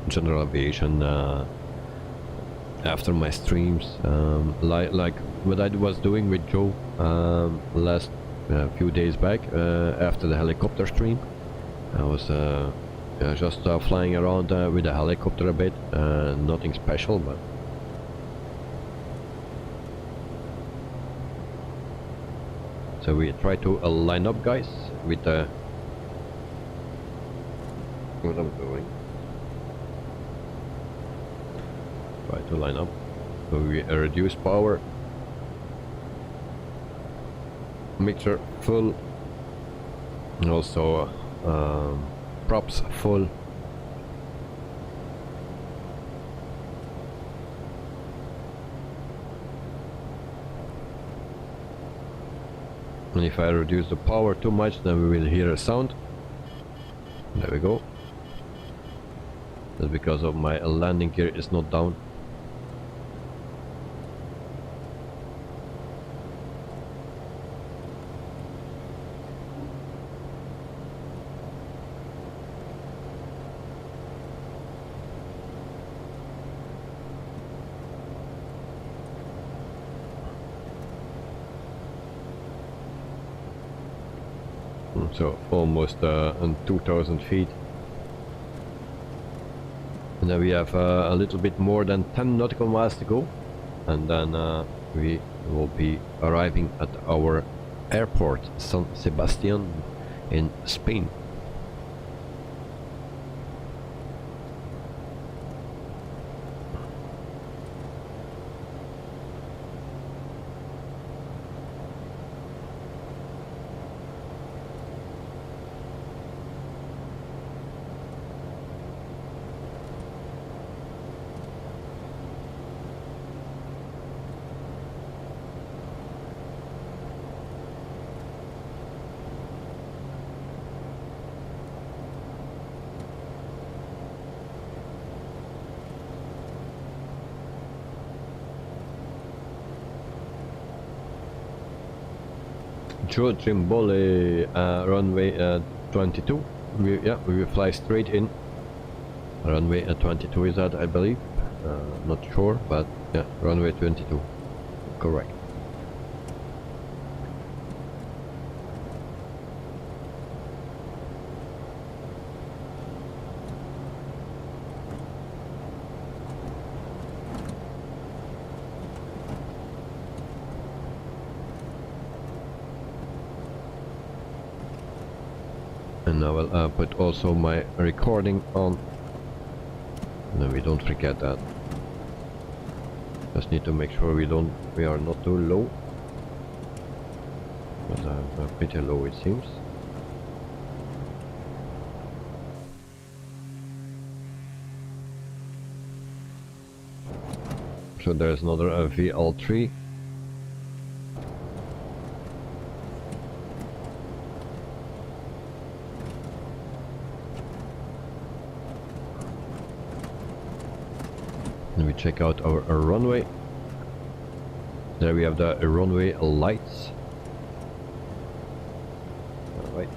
general aviation after my streams, like what I was doing with Joe last few days back after the helicopter stream. I was just flying around with a helicopter a bit, nothing special, but so we try to line up, guys, with what I'm doing. Try to line up. So we reduce power. Mixer full. And also props full. And if I reduce the power too much, then we will hear a sound. There we go. That's because of my landing gear is not down. So almost on 2000 feet. And then we have a little bit more than 10 nautical miles to go, and then we will be arriving at our airport, San Sebastián in Spain. Trimbole runway 22. We will fly straight in. Runway 22 is that, I believe. Not sure, but yeah, runway 22. Correct. And I will put also my recording on. No, we don't forget that. Just need to make sure we are not too low. But I'm pretty low, it seems. So there's another VL3. And we check out our runway. There we have the runway lights. Alright.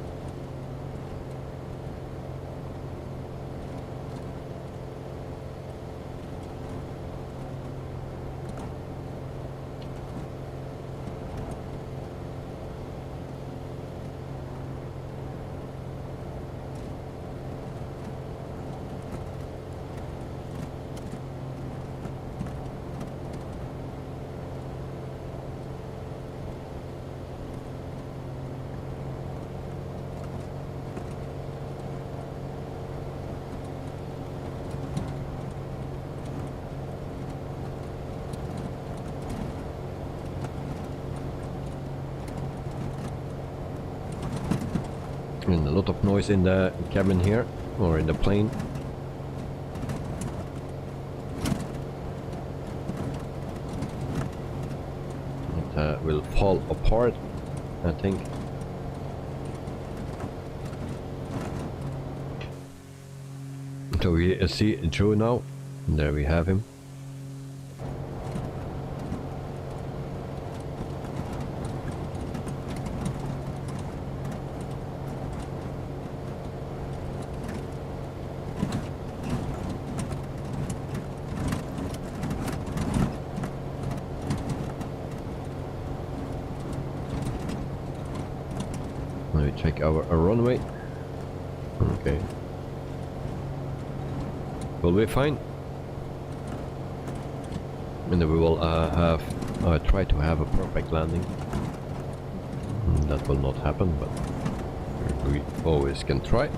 And a lot of noise in the cabin here, or in the plane. It will fall apart, I think. So we see Joe now. There we have him. check our runway. Okay. Will be fine. And then we will try to have a perfect landing. That will not happen, but we always can try.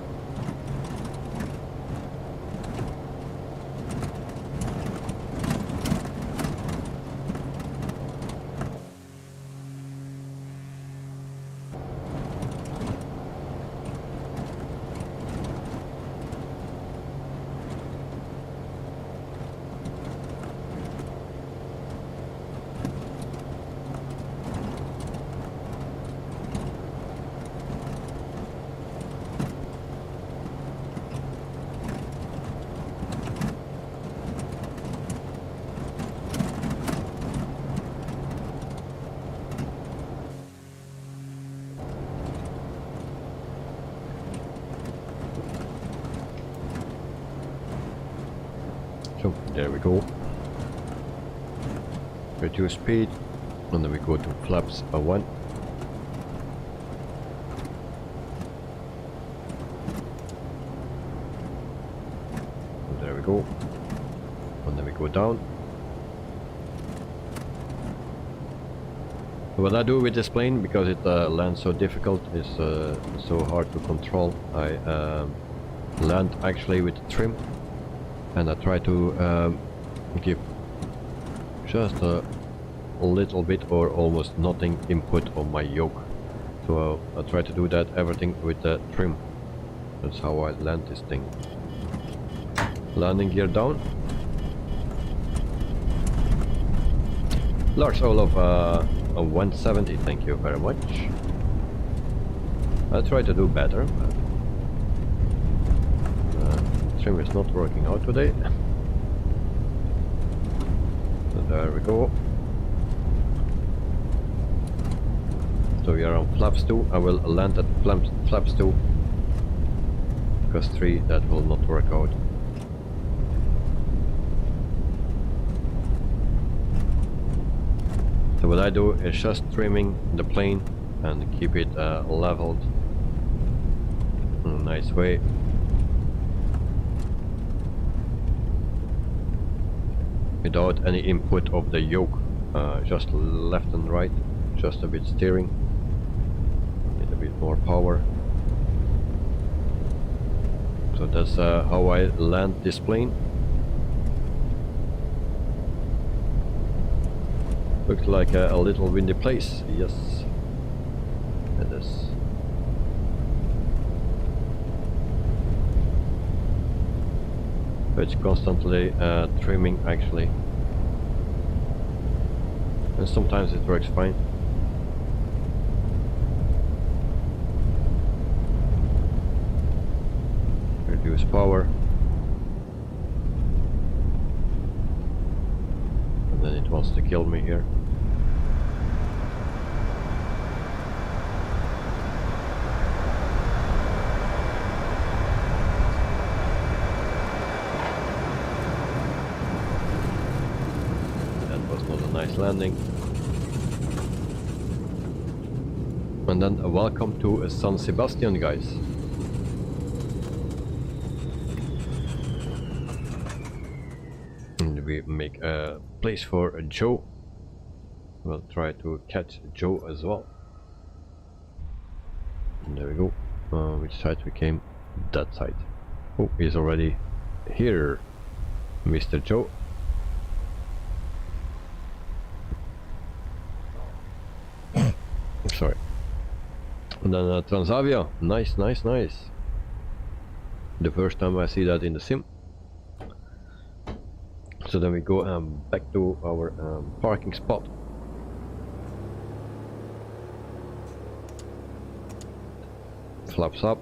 So there we go. Reduce speed, and then we go to flaps 1. And there we go. And then we go down. What I do with this plane, because it lands so difficult, is so hard to control, I land actually with trim. And I try to give just a little bit or almost nothing input on my yoke. So I try to do that everything with the trim. That's how I land this thing. Landing gear down. Lars Olof, a 170, thank you very much. I try to do better, but trim is not working out today. So there we go. So we are on flaps 2. I will land at flaps 2, because 3 that will not work out. So what I do is just trimming the plane and keep it leveled in a nice way. Without any input of the yoke, just left and right, just a bit steering, need a bit more power. So that's how I land this plane. Looks like a little windy place, yes, it is. It's constantly trimming actually, and sometimes it works fine. Reduce power, and then it wants to kill me here. Landing. And then welcome to San Sebastian, guys. And we make a place for Joe. We'll try to catch Joe as well. And there we go. Which side we came? That side. Oh, he's already here, Mr. Joe. Sorry. And then Transavia, nice, nice, nice. The first time I see that in the sim. So then we go back to our parking spot. Flaps up.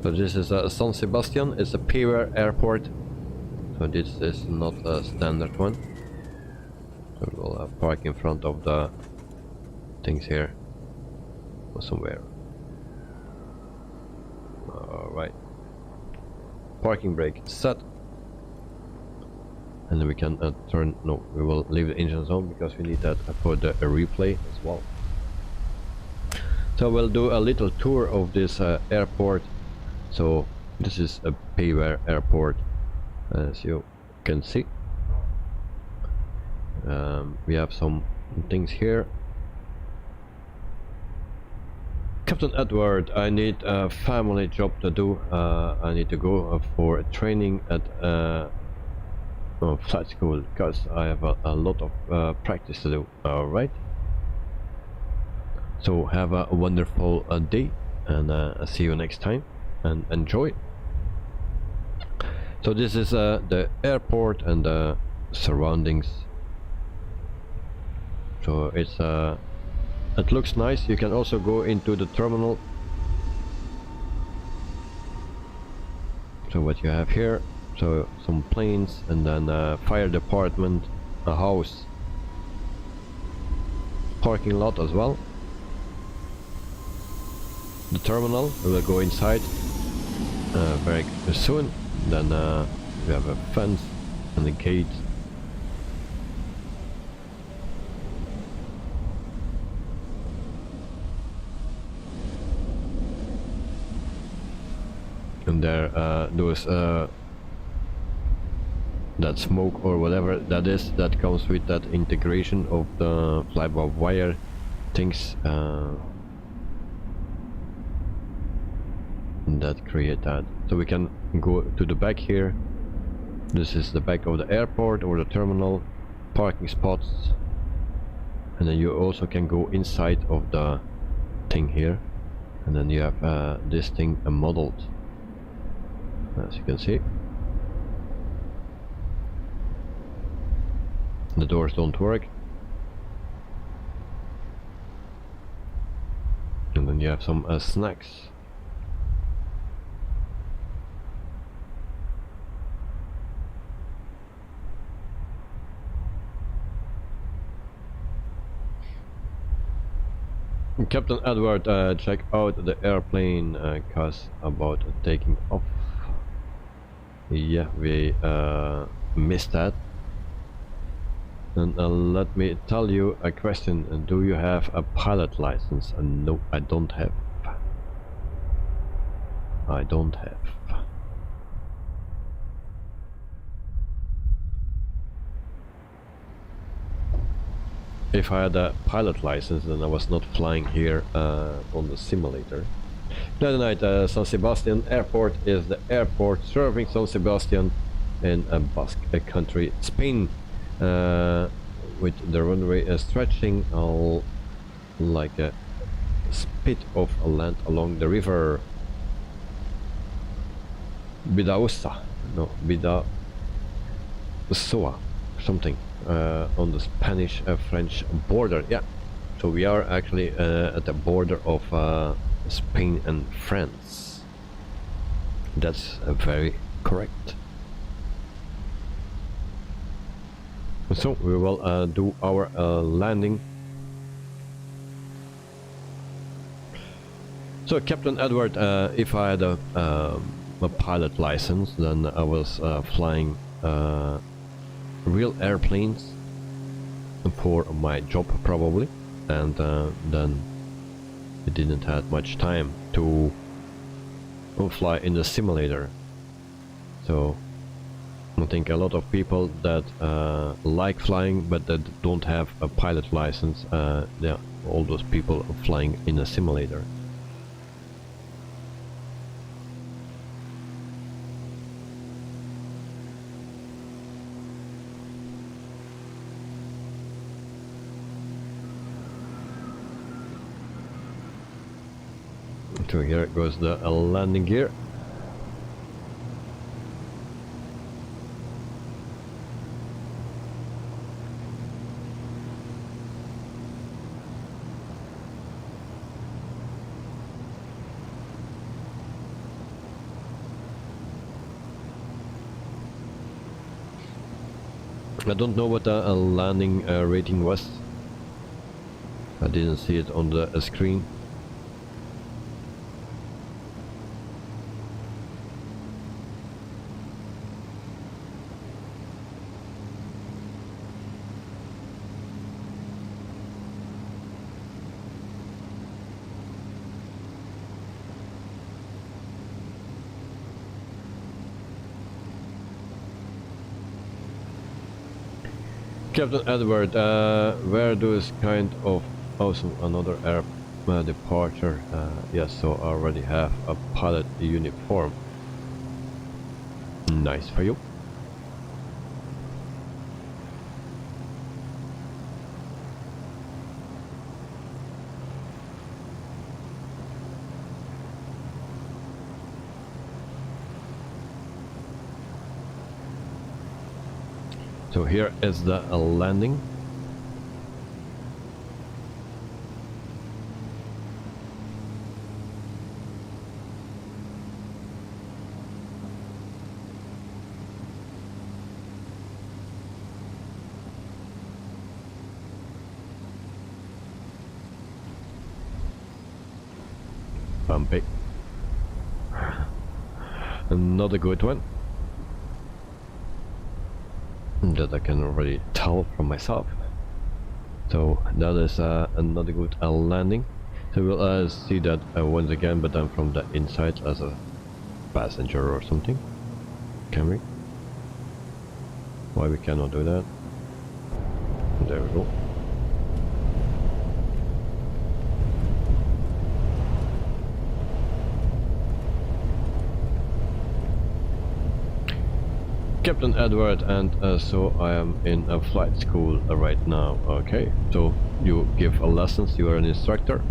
So this is San Sebastian, it's a Pier airport. So this is not a standard one. So we'll park in front of the things here or somewhere. Alright. Parking brake set. and then we can turn. No, we will leave the engines on because we need that for the replay as well. So we'll do a little tour of this airport. So this is a payware airport, as you can see. We have some things here. Captain Edward, I need a family job to do. I need to go for a training at flight school because I have a lot of practice to do. Alright. So have a wonderful day, and see you next time, and enjoy. So this is the airport and the surroundings. So it's it looks nice. You can also go into the terminal. So what you have here, so some planes, and then fire department, a house, parking lot as well. The terminal, we will go inside very soon. Then we have a fence and a gate. And there those that smoke or whatever that is, that comes with that integration of the fly-by-wire things that create that. So we can go to the back here. This is the back of the airport or the terminal, parking spots, and then you also can go inside of the thing here, and then you have this thing modeled, as you can see. The doors don't work, and then you have some snacks. Captain Edward, check out the airplane, cause about taking off. Yeah, we missed that. And let me tell you a question. Do you have a pilot license? No, I don't have. I don't have. If I had a pilot license, then I was not flying here on the simulator. Good night. San Sebastian Airport is the airport serving San Sebastian in Basque country, Spain, with the runway stretching all like a spit of land along the river Bidausa, no, Bidausoa, something. On the Spanish-French border. Yeah, so we are actually at the border of Spain and France. That's very correct. So we will do our landing. So Captain Edward, if I had a pilot license, then I was flying real airplanes for my job probably, and then I didn't have much time to fly in the simulator. So I think a lot of people that like flying but that don't have a pilot license, yeah, all those people are flying in a simulator. So here goes the landing gear. I don't know what the landing rating was. I didn't see it on the screen. Captain Edward, where does kind of also another air departure? Yes, so I already have a pilot uniform. Nice for you. So here is the landing. Bumpy. Not a good one. That I can already tell from myself. So that is another good landing. So we'll see that once again, but then from the inside as a passenger or something. Can we? Why we cannot do that? There we go. Captain Edward, and so I am in a flight school right now. Okay, so you give lessons, you are an instructor.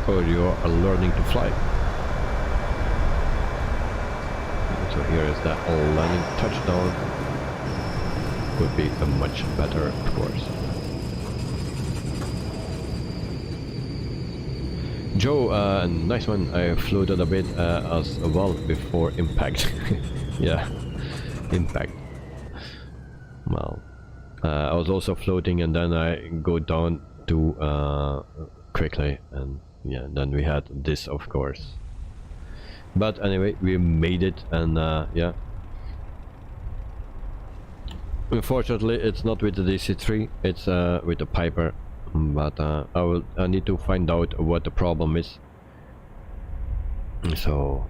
Or you are learning to fly. So here is the landing touchdown. Would be a much better, of course. Joe, nice one. I floated a bit as well before impact. Yeah, impact. Well, I was also floating and then I go down too quickly, and yeah, then we had this, of course. But anyway, we made it, and yeah. Unfortunately, it's not with the DC-3, it's with the Piper. But I need to find out what the problem is. So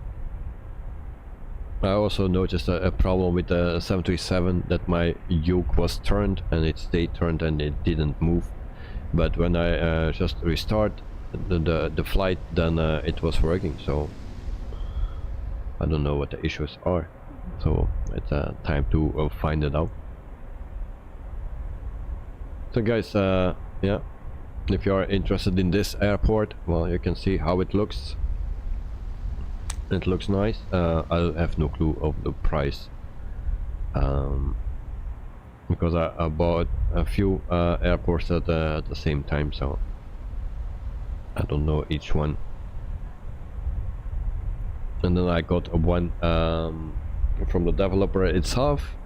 I also noticed a problem with the 737, that my yoke was turned and it stayed turned and it didn't move. But when I just restart the flight, then it was working. So I don't know what the issues are. So it's time to find it out. So guys, yeah, if you are interested in this airport, well, you can see how it looks. It looks nice. I have no clue of the price, because I bought a few airports at the same time, so I don't know each one. And then I got one from the developer itself,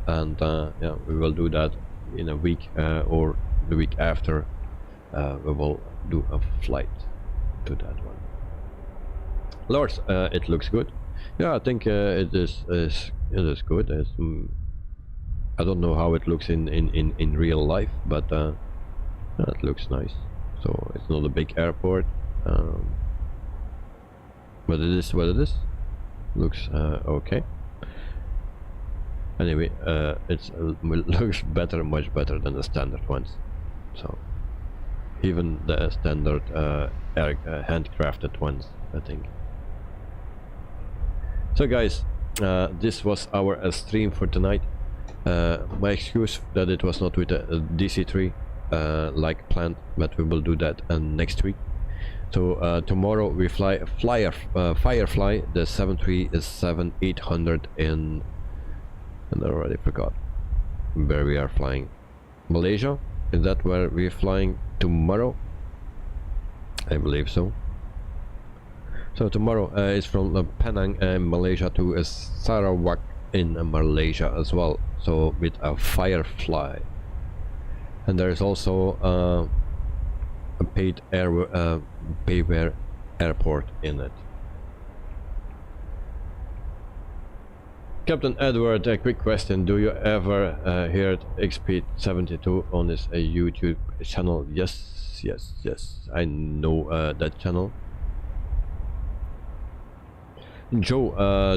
and yeah, we will do that in a week or the week after. We will do a flight to that one. Lars, it looks good. Yeah, I think it is good. It's, I don't know how it looks in real life, but yeah, it looks nice. So it's not a big airport, but it is what it is. Looks okay. Anyway, it looks better, much better than the standard ones. So even the standard handcrafted ones, I think. So guys, this was our stream for tonight. My excuse that it was not with a DC-3 like planned, but we will do that next week. So tomorrow we fly a Firefly, the 737-800 in, and I already forgot where we are flying. Malaysia? Is that where we're flying tomorrow? I believe so. So tomorrow is from Penang in Malaysia to Sarawak in Malaysia as well. So with a Firefly, and there is also a paid payware airport in it. Captain Edward, a quick question. Do you ever hear XP72 on his YouTube channel? Yes, yes, yes. I know that channel. Joe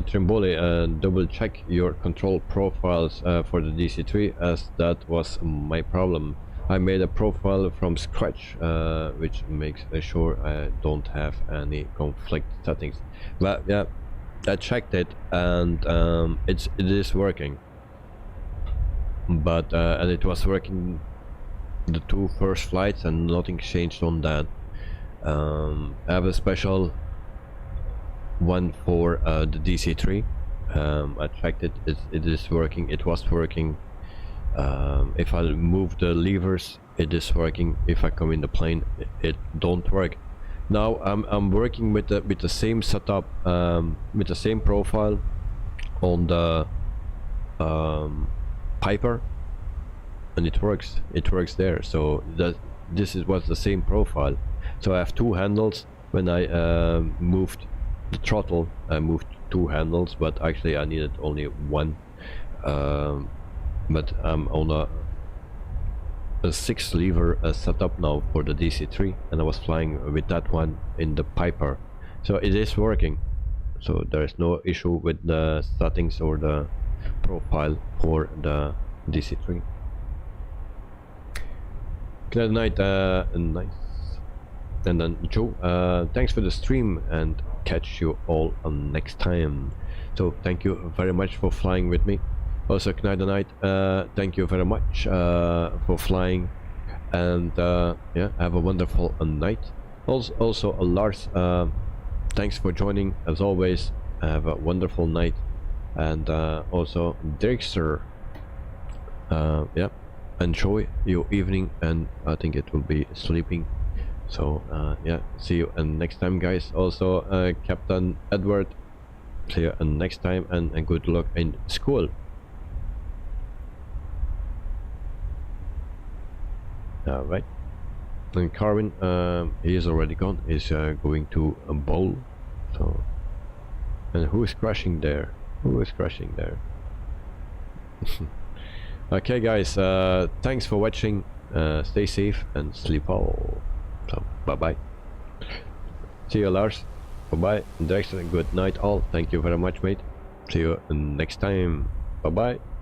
Trimboli, double check your control profiles for the DC-3, as that was my problem. I made a profile from scratch, which makes sure I don't have any conflict settings. But yeah, I checked it, and it is working. But and it was working the 2 first flights, and nothing changed on that. I have a special one for the DC-3. I checked it. It is working. It was working. If I move the levers, it is working. If I come in the plane, it don't work. Now I'm working with the same setup, with the same profile on the Piper, and it works. It works there. So this was the same profile. So I have 2 handles. When I moved the throttle, I moved 2 handles, but actually I needed only 1. But I'm on a 6 lever setup now for the DC-3, and I was flying with that one in the Piper. So it is working. So there is no issue with the settings or the profile for the DC-3. Good night, nice. And then Joe, thanks for the stream, and catch you all next time. So thank you very much for flying with me. Also, Knight and Night, thank you very much for flying, and yeah, have a wonderful night. Also, Lars, thanks for joining as always. Have a wonderful night, and also Dirkster, yeah, enjoy your evening, and I think it will be sleeping. So yeah, see you next time, guys. Also, Captain Edward, see you next time, and good luck in school. Right. And Carvin, he is already gone. He's going to a bowl. So, and who is crashing there? Who is crashing there? Okay, guys. Thanks for watching. Stay safe and sleep well. So, bye bye. See you, Lars. Bye bye. Dexter, good night, all. Thank you very much, mate. See you next time. Bye bye.